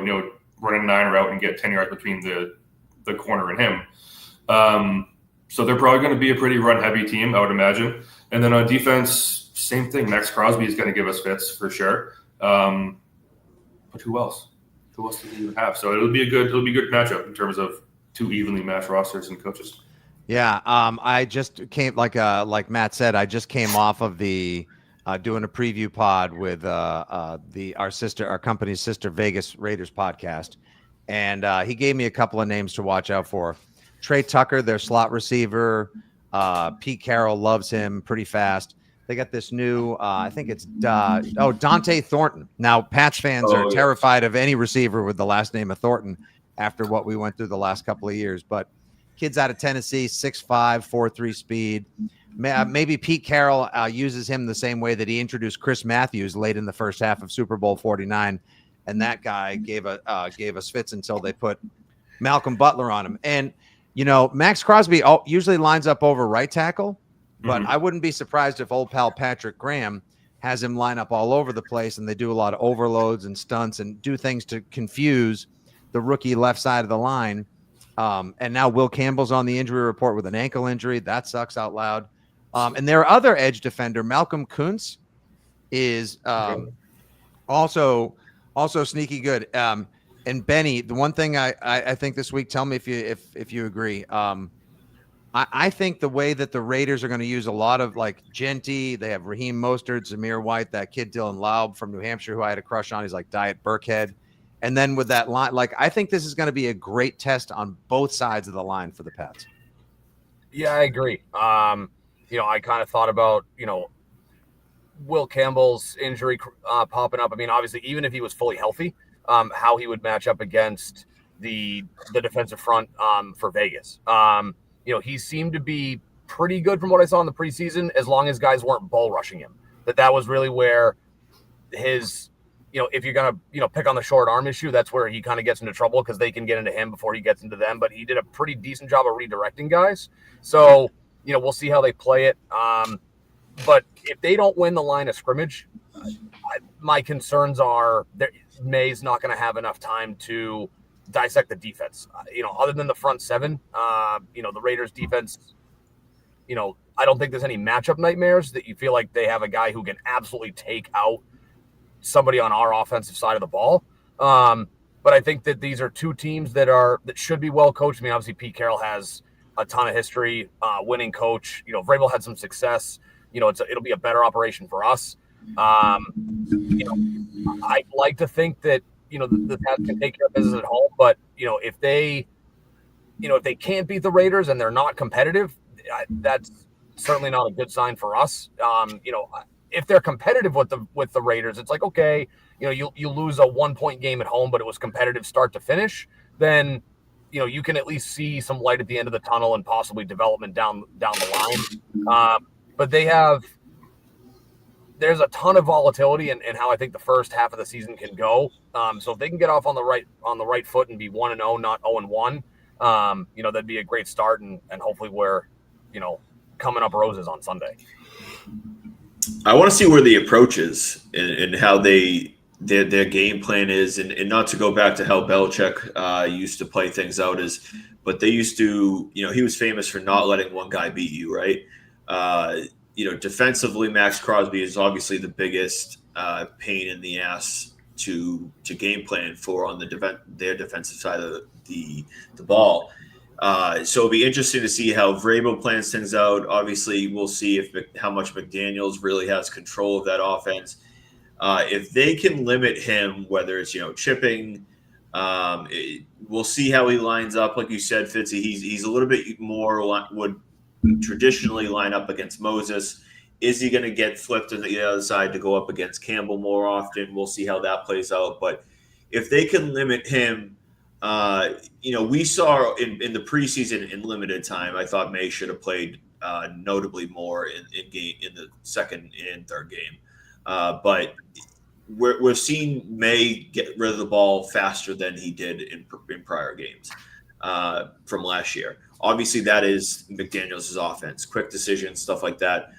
run a 9 route and get 10 yards between the corner and him. So they're probably going to be a pretty run-heavy team, I would imagine. And then on defense, same thing. Max Crosby is going to give us fits for sure. But who else? Who else do we even have? So it'll be a good matchup in terms of 2 evenly matched rosters and coaches. Yeah, I just came like Matt said. I just came off of the doing a preview pod with our company's sister Vegas Raiders podcast, and he gave me a couple of names to watch out for. Trey Tucker, their slot receiver. Pete Carroll loves him, pretty fast. They got this new, I think it's Dante Thornton. Now, Pats fans are terrified of any receiver with the last name of Thornton after what we went through the last couple of years. But kids out of Tennessee, 6'5", 4.3 speed. Maybe Pete Carroll uses him the same way that he introduced Chris Matthews late in the first half of Super Bowl 49, and that guy gave us fits until they put Malcolm Butler on him. And Max Crosby usually lines up over right tackle, but I wouldn't be surprised if old pal Patrick Graham has him line up all over the place, and they do a lot of overloads and stunts and do things to confuse the rookie left side of the line. And now Will Campbell's on the injury report with an ankle injury. That sucks out loud. And their other edge defender, Malcolm Kuntz, is also sneaky good. And Benny, the one thing I think this week, tell me if you agree. I think the way that the Raiders are going to use a lot of like Genty, they have Raheem Mostert, Zamir White, that kid Dylan Laub from New Hampshire who I had a crush on. He's like Diet Burkhead. And then with that line, like I think this is going to be a great test on both sides of the line for the Pats. Yeah, I agree. I kind of thought about, Will Campbell's injury popping up. I mean, obviously, even if he was fully healthy, how he would match up against the defensive front for Vegas. He seemed to be pretty good from what I saw in the preseason, as long as guys weren't bull rushing him. That was really where his, if you're going to, pick on the short arm issue, that's where he kind of gets into trouble because they can get into him before he gets into them. But he did a pretty decent job of redirecting guys. So, we'll see how they play it. But if they don't win the line of scrimmage, my concerns are that May's not going to have enough time to dissect the defense. Other than the front seven, the Raiders defense, I don't think there's any matchup nightmares that you feel like they have a guy who can absolutely take out somebody on our offensive side of the ball. But I think that these are two teams that should be well coached. I mean, obviously Pete Carroll has a ton of history, winning coach. Vrabel had some success. It'll be a better operation for us. I'd like to think that the Pats can take care of business at home, but if they can't beat the Raiders and they're not competitive, that's certainly not a good sign for us. If they're competitive with the Raiders, it's like, okay, you lose a 1-point game at home, but it was competitive start to finish, then you can at least see some light at the end of the tunnel and possibly development down the line. But there's a ton of volatility in how I think the first half of the season can go. So if they can get off on the right foot and be 1-0, not 0-1, that'd be a great start, and hopefully we're coming up roses on Sunday. I want to see where the approach is and how their game plan is, and not to go back to how Belichick used to play things out but they used to, he was famous for not letting one guy beat you, right? Defensively, Max Crosby is obviously the biggest pain in the ass to game plan for on their defensive side of the ball. So it'll be interesting to see how Vrabel plans things out. Obviously, we'll see how much McDaniels really has control of that offense. If they can limit him, whether it's chipping, we'll see how he lines up. Like you said, Fitzy, he's a little bit more would traditionally line up against Moses. Is he going to get flipped to the other side to go up against Campbell more often? We'll see how that plays out. But if they can limit him, we saw in the preseason in limited time, I thought May should have played notably more in the second and third game. But we've seen May get rid of the ball faster than he did in prior games from last year. Obviously, that is McDaniels' offense, quick decisions, stuff like that.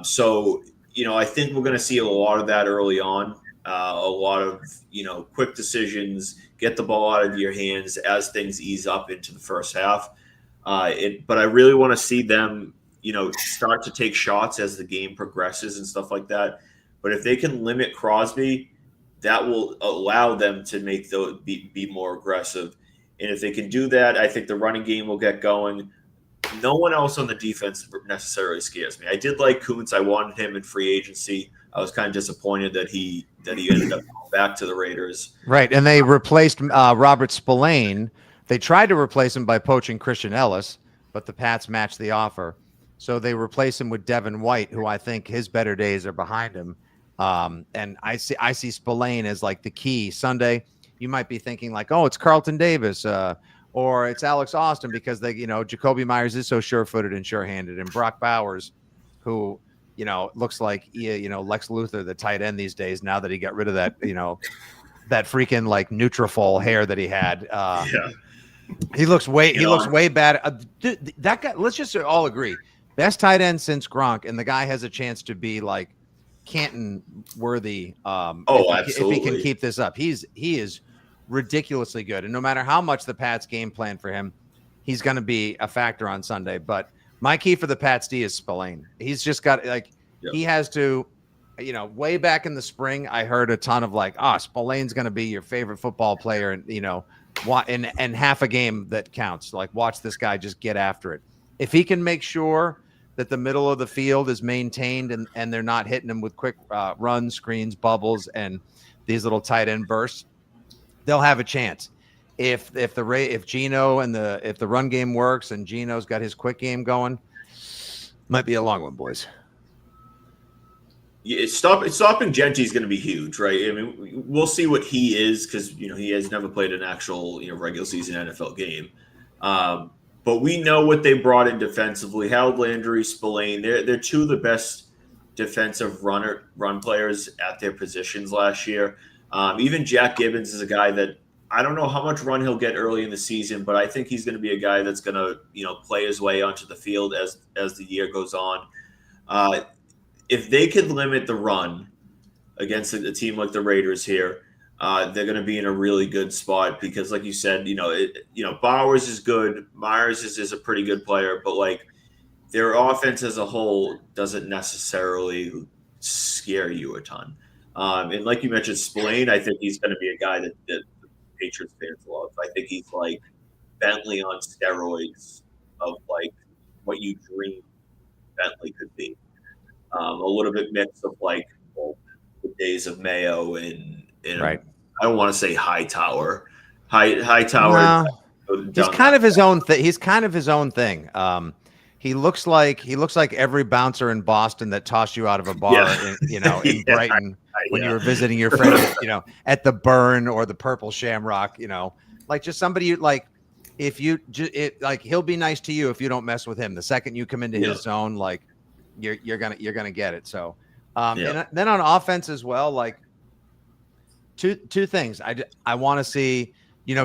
So I think we're going to see a lot of that early on, a lot of, quick decisions, get the ball out of your hands as things ease up into the first half. But I really want to see them, start to take shots as the game progresses and stuff like that. But if they can limit Crosby, that will allow them to make be more aggressive. And if they can do that, I think the running game will get going. No one else on the defense necessarily scares me. I did like Kuntz. I wanted him in free agency. I was kind of disappointed that he ended up going back to the Raiders. Right, and they replaced Robert Spillane. They tried to replace him by poaching Christian Ellis, but the Pats matched the offer. So they replaced him with Devin White, who I think his better days are behind him. And I see Spillane as like the key. Sunday, you might be thinking like, oh, it's Carlton Davis, or it's Alex Austin because Jacoby Myers is so sure-footed and sure-handed, and Brock Bowers, who looks like Lex Luthor, the tight end these days. Now that he got rid of that that freaking like Nutrafol hair that he had, he looks way bad. That guy. Let's just all agree, best tight end since Gronk, and the guy has a chance to be like Canton worthy. If he can keep this up, he is ridiculously good, and no matter how much the Pats game plan for him, he's going to be a factor on Sunday. But my key for the Pats D is Spillane. He's just got he has to, way back in the spring, I heard a ton of like, Spillane's going to be your favorite football player, and and half a game that counts. Like, watch this guy just get after it. If he can make sure that the middle of the field is maintained and they're not hitting him with quick runs, screens, bubbles, and these little tight end bursts, they'll have a chance. If Geno if the run game works and Geno's got his quick game going, might be a long one, boys. Yeah, stopping Gentry is going to be huge, right? I mean, we'll see what he is because he has never played an actual regular season NFL game. But we know what they brought in defensively. Harold Landry, Spillane, they're two of the best defensive run players at their positions last year. Even Jack Gibbons is a guy that I don't know how much run he'll get early in the season, but I think he's going to be a guy that's going to play his way onto the field as the year goes on. If they could limit the run against a team like the Raiders here, they're going to be in a really good spot because, like you said, Bowers is good, Myers is a pretty good player, but like their offense as a whole doesn't necessarily scare you a ton. And like you mentioned, Spillane, I think he's going to be a guy that Patriots fans love. I think he's like Bentley on steroids of like what you dream Bentley could be. A little bit mix of like the days of Mayo and right. I don't want to say Hightower. Hightower. No. He's kind of his own thing. He's kind of his own thing. He looks like every bouncer in Boston that tossed you out of a bar in Brighton when you were visiting your friend, at the Burn or the Purple Shamrock, like just somebody like if you he'll be nice to you if you don't mess with him. The second you come into his zone, like you're gonna get it. So, and then on offense as well, like two things. I want to see,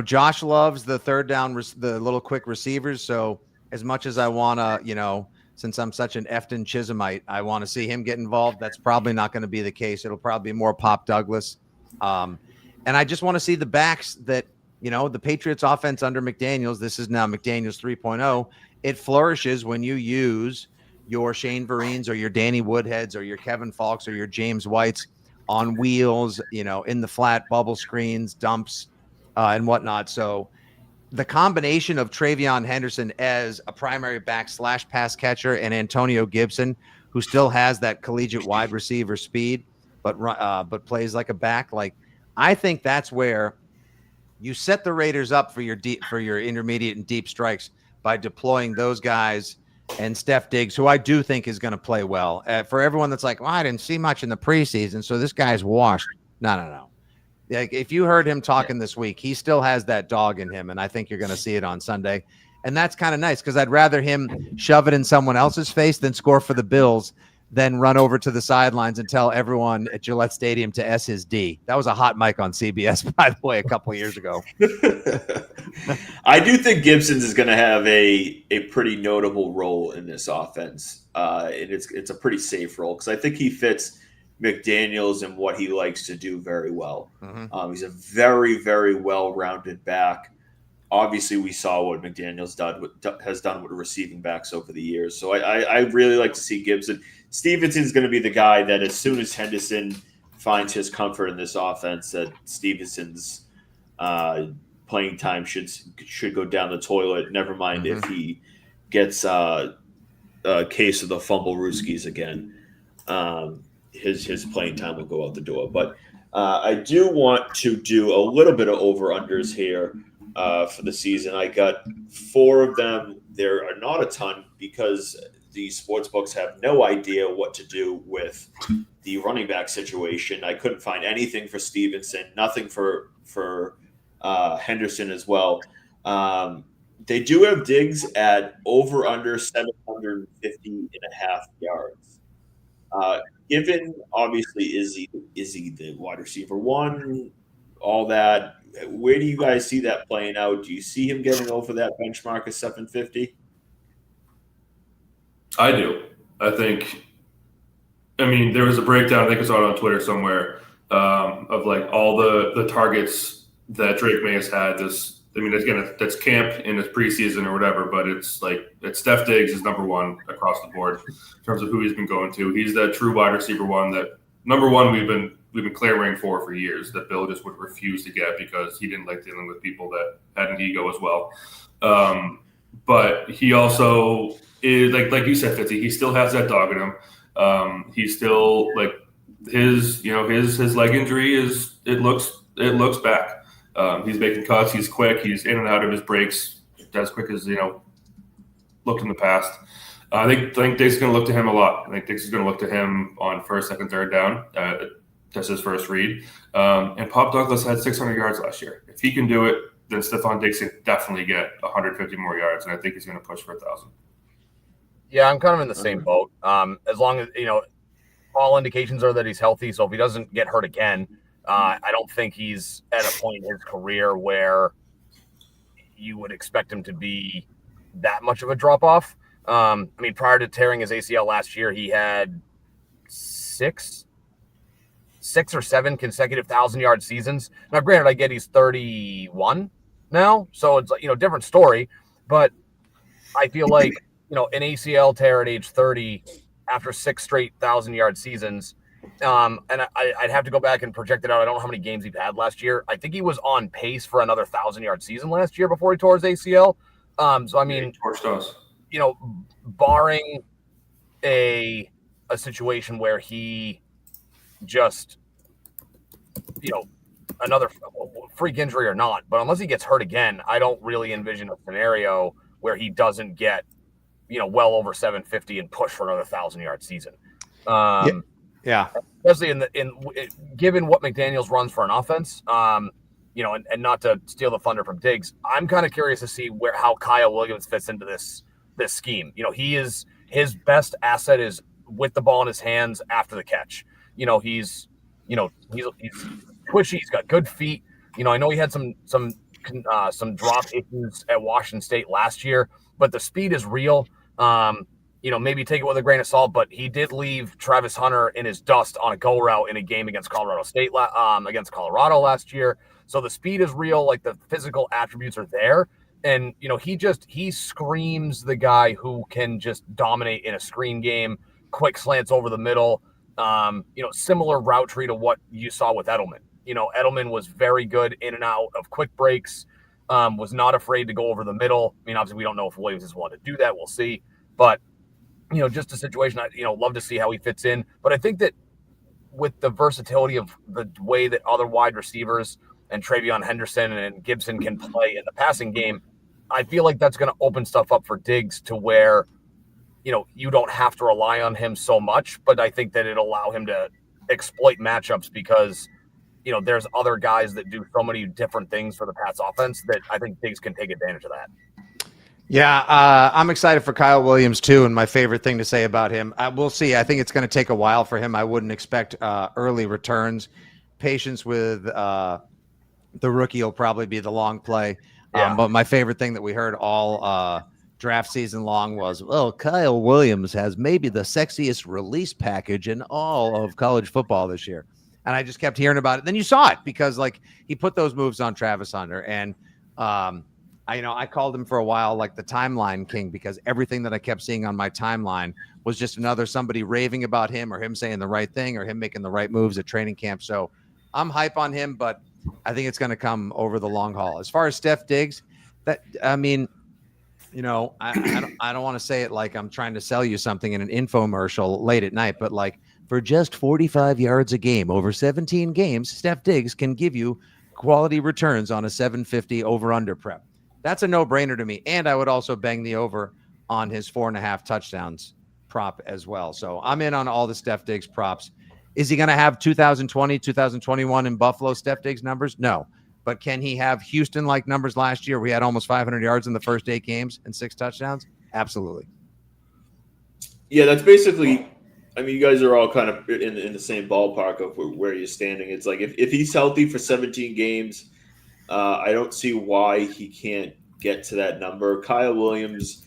Josh loves the third down, the little quick receivers. So as much as I want to, since I'm such an Efton Chisholmite, I want to see him get involved. That's probably not going to be the case. It'll probably be more Pop Douglas. And I just want to see the backs that, the Patriots offense under McDaniels. This is now McDaniels 3.0. It flourishes when you use your Shane Vereen's or your Danny Woodheads or your Kevin Falks or your James Whites on wheels, in the flat bubble screens, dumps, and whatnot. So the combination of Travion Henderson as a primary back / pass catcher and Antonio Gibson, who still has that collegiate wide receiver speed, but plays like a back. Like, I think that's where you set the Raiders up for your intermediate and deep strikes by deploying those guys and Steph Diggs, who I do think is going to play well. For everyone that's like, well, I didn't see much in the preseason, so this guy's washed. No. Like, if you heard him talking this week, he still has that dog in him, and I think you're going to see it on Sunday. And that's kind of nice because I'd rather him shove it in someone else's face than score for the Bills, then run over to the sidelines and tell everyone at Gillette Stadium to S his D. That was a hot mic on CBS, by the way, a couple of years ago. I do think Gibson's is going to have a pretty notable role in this offense. And it's a pretty safe role because I think he fits McDaniels and what he likes to do very well. Mm-hmm. He's a very, very well-rounded back. Obviously, we saw what McDaniels has done with receiving backs over the years. So I really like to see Gibson. Stevenson's going to be the guy that as soon as Henderson finds his comfort in this offense, that Stevenson's playing time should go down the toilet. Never mind if he gets a case of the fumble Rooskies again. His playing time will go out the door. But I do want to do a little bit of over-unders here for the season. I got 4 of them. There are not a ton because the sports books have no idea what to do with the running back situation. I couldn't find anything for Stevenson, nothing for Henderson as well. They do have Diggs at over under 750 and a half yards. Given obviously is he the wide receiver one, all that. Where do you guys see that playing out? Do you see him getting over that benchmark of 750? I do. I think. I mean, there was a breakdown. I think I saw it on Twitter somewhere of like all the targets that Drake May has had. This, I mean, again, that's camp in his preseason or whatever, but it's Steph Diggs is number one across the board in terms of who he's been going to. He's that true wide receiver one that number one we've been clamoring for years that Bill just would refuse to get because he didn't like dealing with people that had an ego as well. But he also is like you said, Fitzy. He still has that dog in him. He's still like his leg injury it looks back. He's making cuts. He's quick. He's in and out of his breaks as quick as looked in the past. I think Diggs is going to look to him a lot. I think Diggs is going to look to him on first, second, third down. That's his first read. And Pop Douglas had 600 yards last year. If he can do it, then Stephon Diggs can definitely get 150 more yards, and I think he's going to push for 1,000. Yeah, I'm kind of in the same boat. As long as all indications are that he's healthy. So if he doesn't get hurt again, I don't think he's at a point in his career where you would expect him to be that much of a drop off. I mean, prior to tearing his ACL last year, he had six or seven consecutive 1,000-yard seasons. Now, granted, I get he's 31 now, so it's different story. But I feel like an ACL tear at age 30 after 6 straight 1,000-yard seasons. And I'd have to go back and project it out. I don't know how many games he had last year. I think he was on pace for another 1,000-yard season last year before he tore his ACL. So I mean, barring a situation where he just another freak injury or not, but unless he gets hurt again, I don't really envision a scenario where he doesn't get well over 750 and push for another 1,000-yard season. Yeah. Especially given what McDaniels runs for an offense, and not to steal the thunder from Diggs, I'm kind of curious to see how Kyle Williams fits into this scheme. His best asset is with the ball in his hands after the catch. He's twitchy. He's got good feet. I know he had some drop issues at Washington State last year, but the speed is real. Maybe take it with a grain of salt, but he did leave Travis Hunter in his dust on a go route in a game against Colorado State, against Colorado last year. So the speed is real, like the physical attributes are there. And, he screams the guy who can just dominate in a screen game, quick slants over the middle, similar route tree to what you saw with Edelman. Edelman was very good in and out of quick breaks, was not afraid to go over the middle. I mean, obviously we don't know if Williams is willing to do that. We'll see. But, just a situation, love to see how he fits in. But I think that with the versatility of the way that other wide receivers and Travion Henderson and Gibson can play in the passing game, I feel like that's going to open stuff up for Diggs to where, you don't have to rely on him so much. But I think that it'll allow him to exploit matchups because, there's other guys that do so many different things for the Pats offense that I think Diggs can take advantage of that. Yeah, I'm excited for Kyle Williams too, and my favorite thing to say about him, we'll see. I think it's going to take a while for him. I wouldn't expect early returns. Patience with the rookie will probably be the long play. Yeah. But my favorite thing that we heard all draft season long was, well, Kyle Williams has maybe the sexiest release package in all of college football this year. And I just kept hearing about it. Then you saw it because he put those moves on Travis Hunter. And I called him for a while like the timeline king because everything that I kept seeing on my timeline was just somebody raving about him or him saying the right thing or him making the right moves at training camp. So I'm hype on him, but I think it's going to come over the long haul. As far as Steph Diggs, I don't want to say it like I'm trying to sell you something in an infomercial late at night, but for just 45 yards a game over 17 games, Steph Diggs can give you quality returns on a 750 over-under prep. That's a no-brainer to me. And I would also bang the over on his 4.5 touchdowns prop as well. So I'm in on all the Steph Diggs props. Is he going to have 2020, 2021 in Buffalo Steph Diggs numbers? No. but can he have Houston-like numbers last year? We had almost 500 yards in the first 8 games and 6 touchdowns. Absolutely. Yeah, that's basically. I mean, you guys are all kind of in the same ballpark of where you're standing. It's like if he's healthy for 17 games, I don't see why he can't get to that number. Kyle Williams,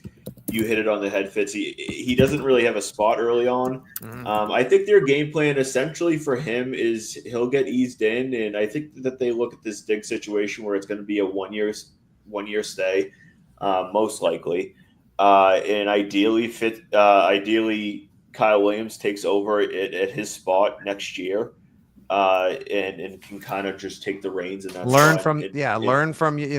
you hit it on the head, Fitzy. He doesn't really have a spot early on. I think their game plan essentially for him is he'll get eased in, and I think that they look at this Diggs situation where it's going to be a one year stay, most likely, and ideally Kyle Williams takes over at his spot next year. And can kind of just take the reins and learn from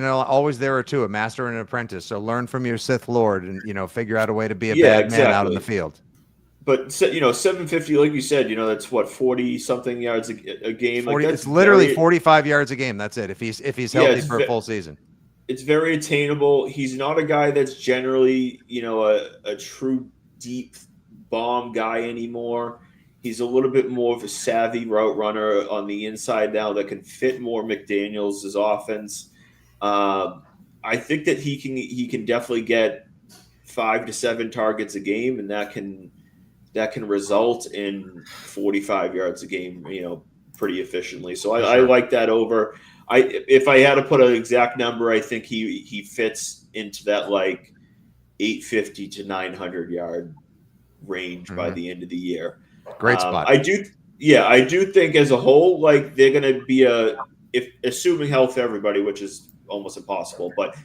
always there are two, a master and an apprentice. So learn from your Sith Lord and figure out a way to be a bad man out in the field. But 750, like you said, that's what 40 something yards a game. 40, it's literally 45 yards a game. That's it. If he's healthy for a full season, it's very attainable. He's not a guy that's generally a true deep bomb guy anymore. He's a little bit more of a savvy route runner on the inside now that can fit more McDaniels' offense. I think that he can definitely get 5 to 7 targets a game, and that can result in 45 yards a game, pretty efficiently. So I like that over. If I had to put an exact number, I think he fits into that like 850 to 900 yard range by the end of the year. Great spot. I do think as a whole, like they're going to be if assuming health for everybody, which is almost impossible, but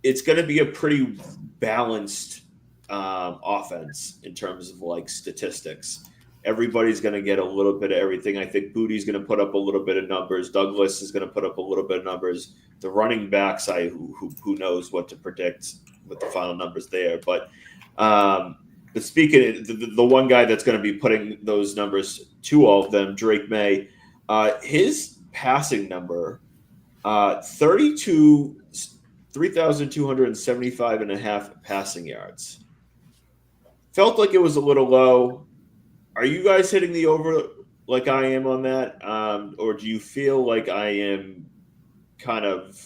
it's going to be a pretty balanced offense in terms of like statistics. Everybody's going to get a little bit of everything. I think Booty's going to put up a little bit of numbers. Douglas is going to put up a little bit of numbers. The running backs, who knows what to predict with the final numbers there, but. But speaking of the one guy that's going to be putting those numbers to all of them, Drake May, his passing number, 3,275 and a half passing yards. Felt like it was a little low. Are you guys hitting the over like I am on that? Or do you feel like I am kind of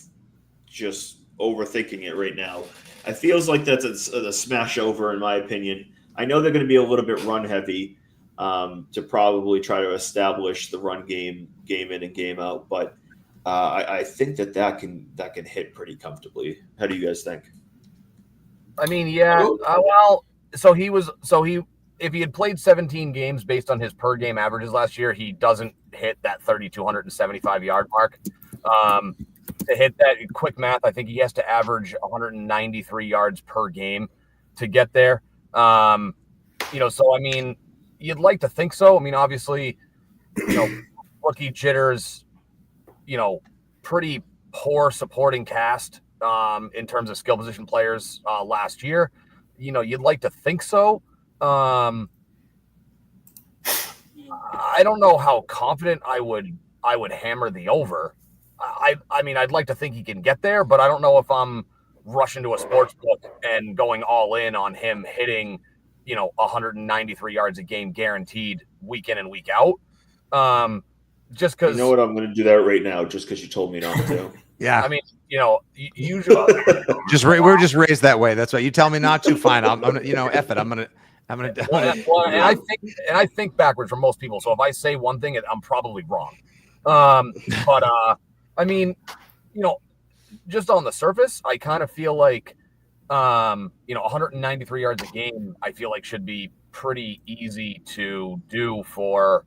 just overthinking it right now? It feels like that's a smash over in my opinion. I know they're going to be a little bit run heavy to probably try to establish the run game in and game out, but I think that can hit pretty comfortably. How do you guys think? I mean, yeah. If he had played 17 games based on his per game averages last year, he doesn't hit that 3,275 yard mark. To hit that quick math, I think he has to average 193 yards per game to get there. So I mean, you'd like to think so. I mean, obviously, rookie jitters, pretty poor supporting cast in terms of skill position players last year. You'd like to think so. I don't know how confident I would hammer the over. I mean, I'd like to think he can get there, but I don't know if I'm rushing to a sports book and going all in on him hitting, 193 yards a game guaranteed week in and week out. Just because you know what, I'm going to do that right now, just because you told me not to. Yeah. I mean, usually we're just raised that way. That's right. You tell me not to, fine. I'm gonna, F it. I'm gonna. And I think backwards from most people. So if I say one thing, I'm probably wrong. But I mean, just on the surface, I kind of feel like, 193 yards a game, I feel like should be pretty easy to do for,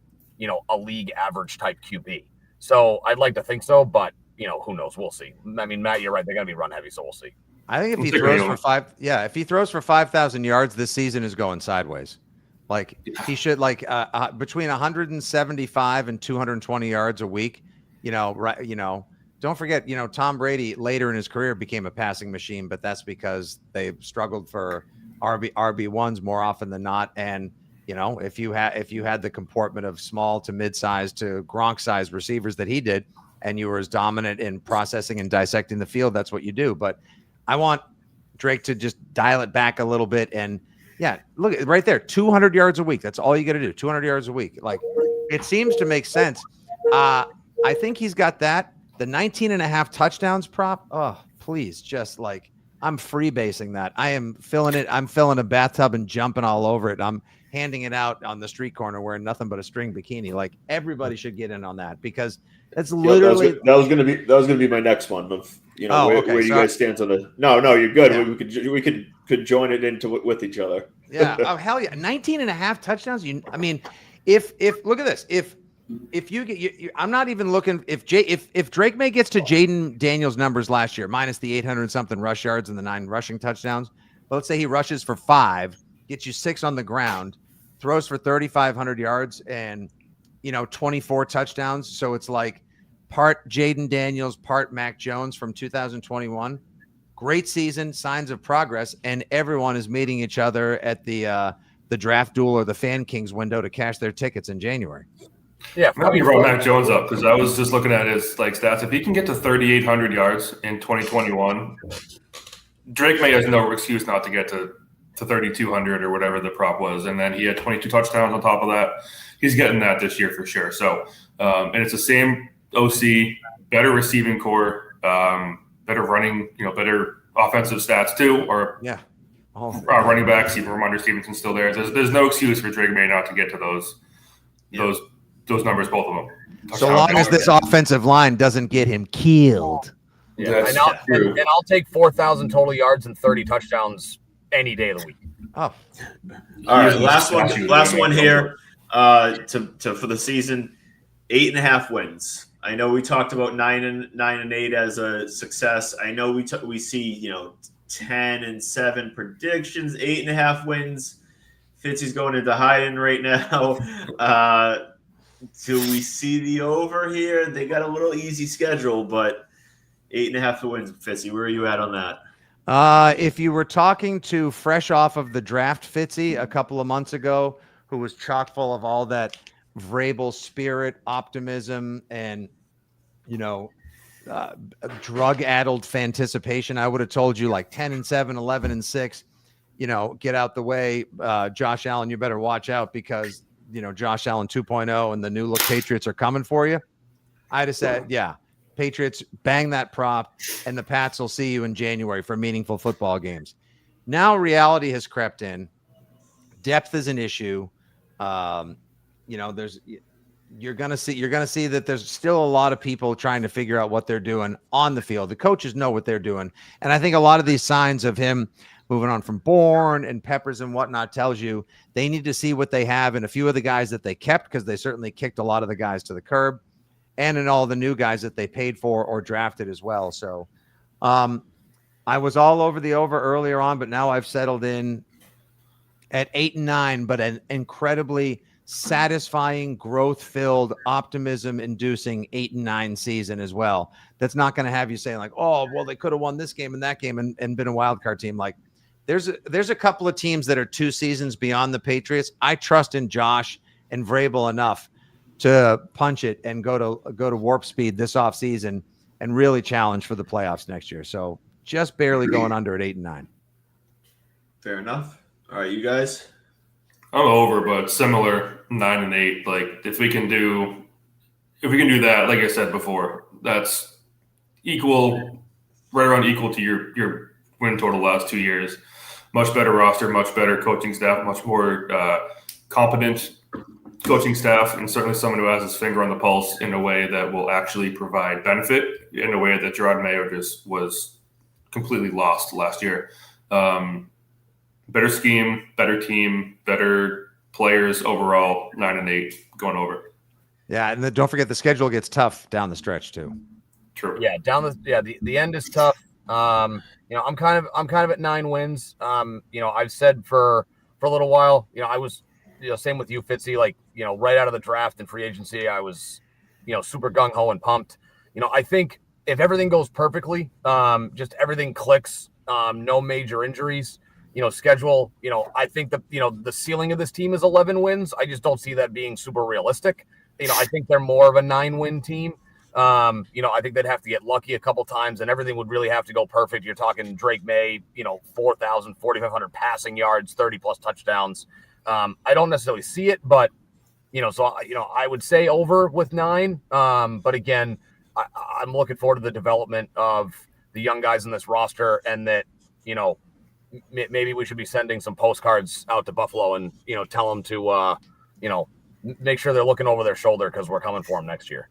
a league average type QB. So I'd like to think so, but, who knows? We'll see. I mean, Matt, you're right. They're going to be run heavy, so we'll see. I think if he throws for 5,000 yards, this season is going sideways. Like he should between 175 and 220 yards a week, don't forget, Tom Brady later in his career became a passing machine, but that's because they struggled for RB1s more often than not. And, if you had the comportment of small to mid-sized to Gronk-sized receivers that he did, and you were as dominant in processing and dissecting the field, that's what you do. But I want Drake to just dial it back a little bit. And yeah, look right there, 200 yards a week. That's all you got to do. 200 yards a week. Like it seems to make sense. I think he's got that. the 19 and a half touchdowns prop. Oh, please, just like I'm freebasing that. I am filling it. I'm filling a bathtub and jumping all over it. I'm handing it out on the street corner wearing nothing but a string bikini. Like everybody should get in on that because that's literally that was gonna be my next one. Of where do you guys stand on the? No, you're good. Yeah. We could join it into with each other. Yeah. Oh hell yeah! 19 and a half touchdowns. I mean, if look at this. If you get, I'm not even looking. If Drake May gets to Jaden Daniels' numbers last year, minus the 800 something rush yards and the 9 rushing touchdowns, but let's say he rushes for 5, gets you 6 on the ground, throws for 3,500 yards and 24 touchdowns. So it's like part Jaden Daniels, part Mac Jones from 2021. Great season, signs of progress, and everyone is meeting each other at the draft duel or the Fan Kings window to cash their tickets in January. Yeah, I mean, brought Mac Jones up because I was just looking at his stats. If he can get to 3,800 yards in 2021, Drake May has no excuse not to get to 3,200 or whatever the prop was. And then he had 22 touchdowns on top of that. He's getting that this year for sure. So, and it's the same OC, better receiving core, better running, better offensive stats too. Or running backs, even Ramondre Stevenson's still there. There's no excuse for Drake May not to get to those numbers, both of them. So long as this offensive line doesn't get him killed. Yeah, and I'll take 4,000 total yards and 30 touchdowns any day of the week. Oh, all right. Last one here. For the season, 8.5 wins. I know we talked about 9 and 8 as a success. I know we see 10 and 7 predictions, 8.5 wins. Fitzy's going into hiding right now. Do we see the over here? They got a little easy schedule, but 8.5 wins. Fitzy, where are you at on that? If you were talking to fresh off of the draft Fitzy a couple of months ago, who was chock full of all that Vrabel spirit, optimism, and drug-addled fanticipation, I would have told you like 10 and 7, 11 and 6. Get out the way, Josh Allen. You better watch out because Josh Allen 2.0 and the new look Patriots are coming for you. I'd have said, yeah, Patriots bang that prop, and the Pats will see you in January for meaningful football games. Now reality has crept in. Depth is an issue. You're gonna see that there's still a lot of people trying to figure out what they're doing on the field. The coaches know what they're doing, and I think a lot of these signs of him moving on from Bourne and Peppers and whatnot tells you they need to see what they have in a few of the guys that they kept, because they certainly kicked a lot of the guys to the curb, and in all the new guys that they paid for or drafted as well. So I was all over the over earlier on, but now I've settled in at 8 and 9, but an incredibly satisfying, growth-filled, optimism-inducing 8 and 9 season as well. That's not going to have you saying like, oh, well, they could have won this game and that game and been a wild card team. Like there's a couple of teams that are 2 seasons beyond the Patriots. I trust in Josh and Vrabel enough to punch it and go to warp speed this offseason and really challenge for the playoffs next year. So just barely going under at 8 and 9. Fair enough. All right, you guys. I'm over, but similar 9 and 8. Like if we can do that, like I said before, that's equal, right around equal to your win total last 2 years. Much better roster, much better coaching staff, much more competent coaching staff, and certainly someone who has his finger on the pulse in a way that will actually provide benefit in a way that Gerard Mayo just was completely lost last year. Better scheme, better team, better players overall. 9 and 8 going over. Yeah, and then don't forget the schedule gets tough down the stretch too. True. Yeah, the end is tough. I'm kind of at 9 wins. I've said for a little while, I was, same with you, Fitzy, like, right out of the draft and free agency, I was, super gung ho and pumped. I think if everything goes perfectly, just everything clicks, no major injuries, schedule, I think the ceiling of this team is 11 wins. I just don't see that being super realistic. I think they're more of a 9-win team. I think they'd have to get lucky a couple times and everything would really have to go perfect. You're talking Drake May, 4,000, 4,500 passing yards, 30 plus touchdowns. I don't necessarily see it, but, I would say over with 9. But again, I'm looking forward to the development of the young guys in this roster, and that, maybe we should be sending some postcards out to Buffalo and, tell them to, make sure they're looking over their shoulder because we're coming for them next year.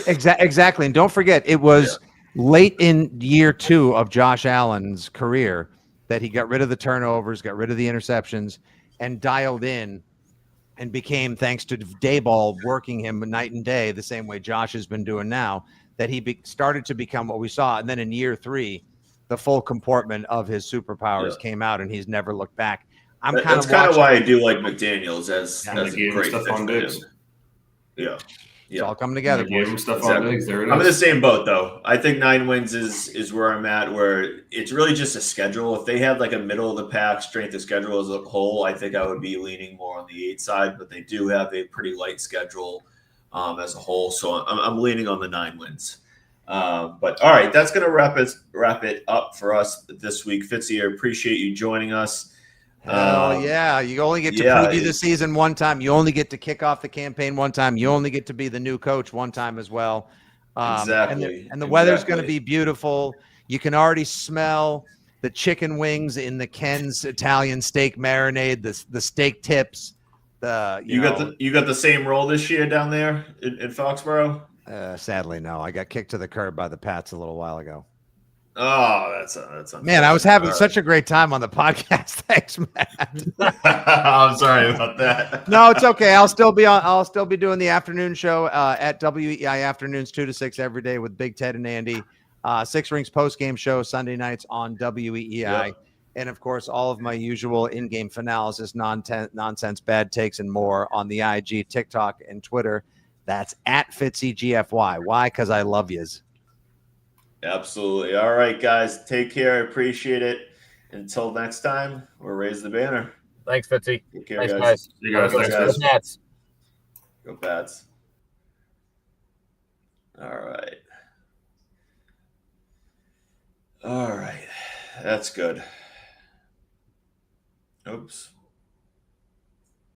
Exactly. And don't forget, it was late in year 2 of Josh Allen's career that he got rid of the turnovers, got rid of the interceptions, and dialed in and became, thanks to Dayball working him night and day, the same way Josh has been doing now, that he started to become what we saw. And then in year 3, the full comportment of his superpowers came out, and he's never looked back. That's kind of why I do like McDaniels as And a great fit for him. Yeah. It's all coming together, boys. Exactly. I'm in the same boat, though. I think 9 wins is where I'm at, where it's really just a schedule. If they had like a middle of the pack strength of schedule as a whole, I think I would be leaning more on the 8 side, but they do have a pretty light schedule as a whole. So I'm leaning on the 9 wins. But all right, that's going to wrap it up for us this week. Fitzy, I appreciate you joining us. Hell yeah. You only get to preview the season one time. You only get to kick off the campaign one time. You only get to be the new coach one time as well. Exactly. And the weather's going to be beautiful. You can already smell the chicken wings in the Ken's Italian steak marinade, the steak tips. You got the same role this year down there in Foxborough? Sadly, no. I got kicked to the curb by the Pats a little while ago. Oh, that's man. I was having such a great time on the podcast. Thanks, Matt. I'm sorry about that. No, it's okay. I'll still be doing the afternoon show at WEI afternoons 2 to 6 every day with Big Ted and Andy. 6 Rings post game show Sunday nights on WEI, and of course all of my usual in-game analysis, nonsense, bad takes, and more on the IG, TikTok, and Twitter. That's at FitzyGFY. Why? Because I love yous. Absolutely. All right, guys. Take care. I appreciate it. Until next time, we'll raise the banner. Thanks, Fitzy. Take care, guys. See you guys. Thanks, guys. Go Pats. All right. All right. That's good. Oops.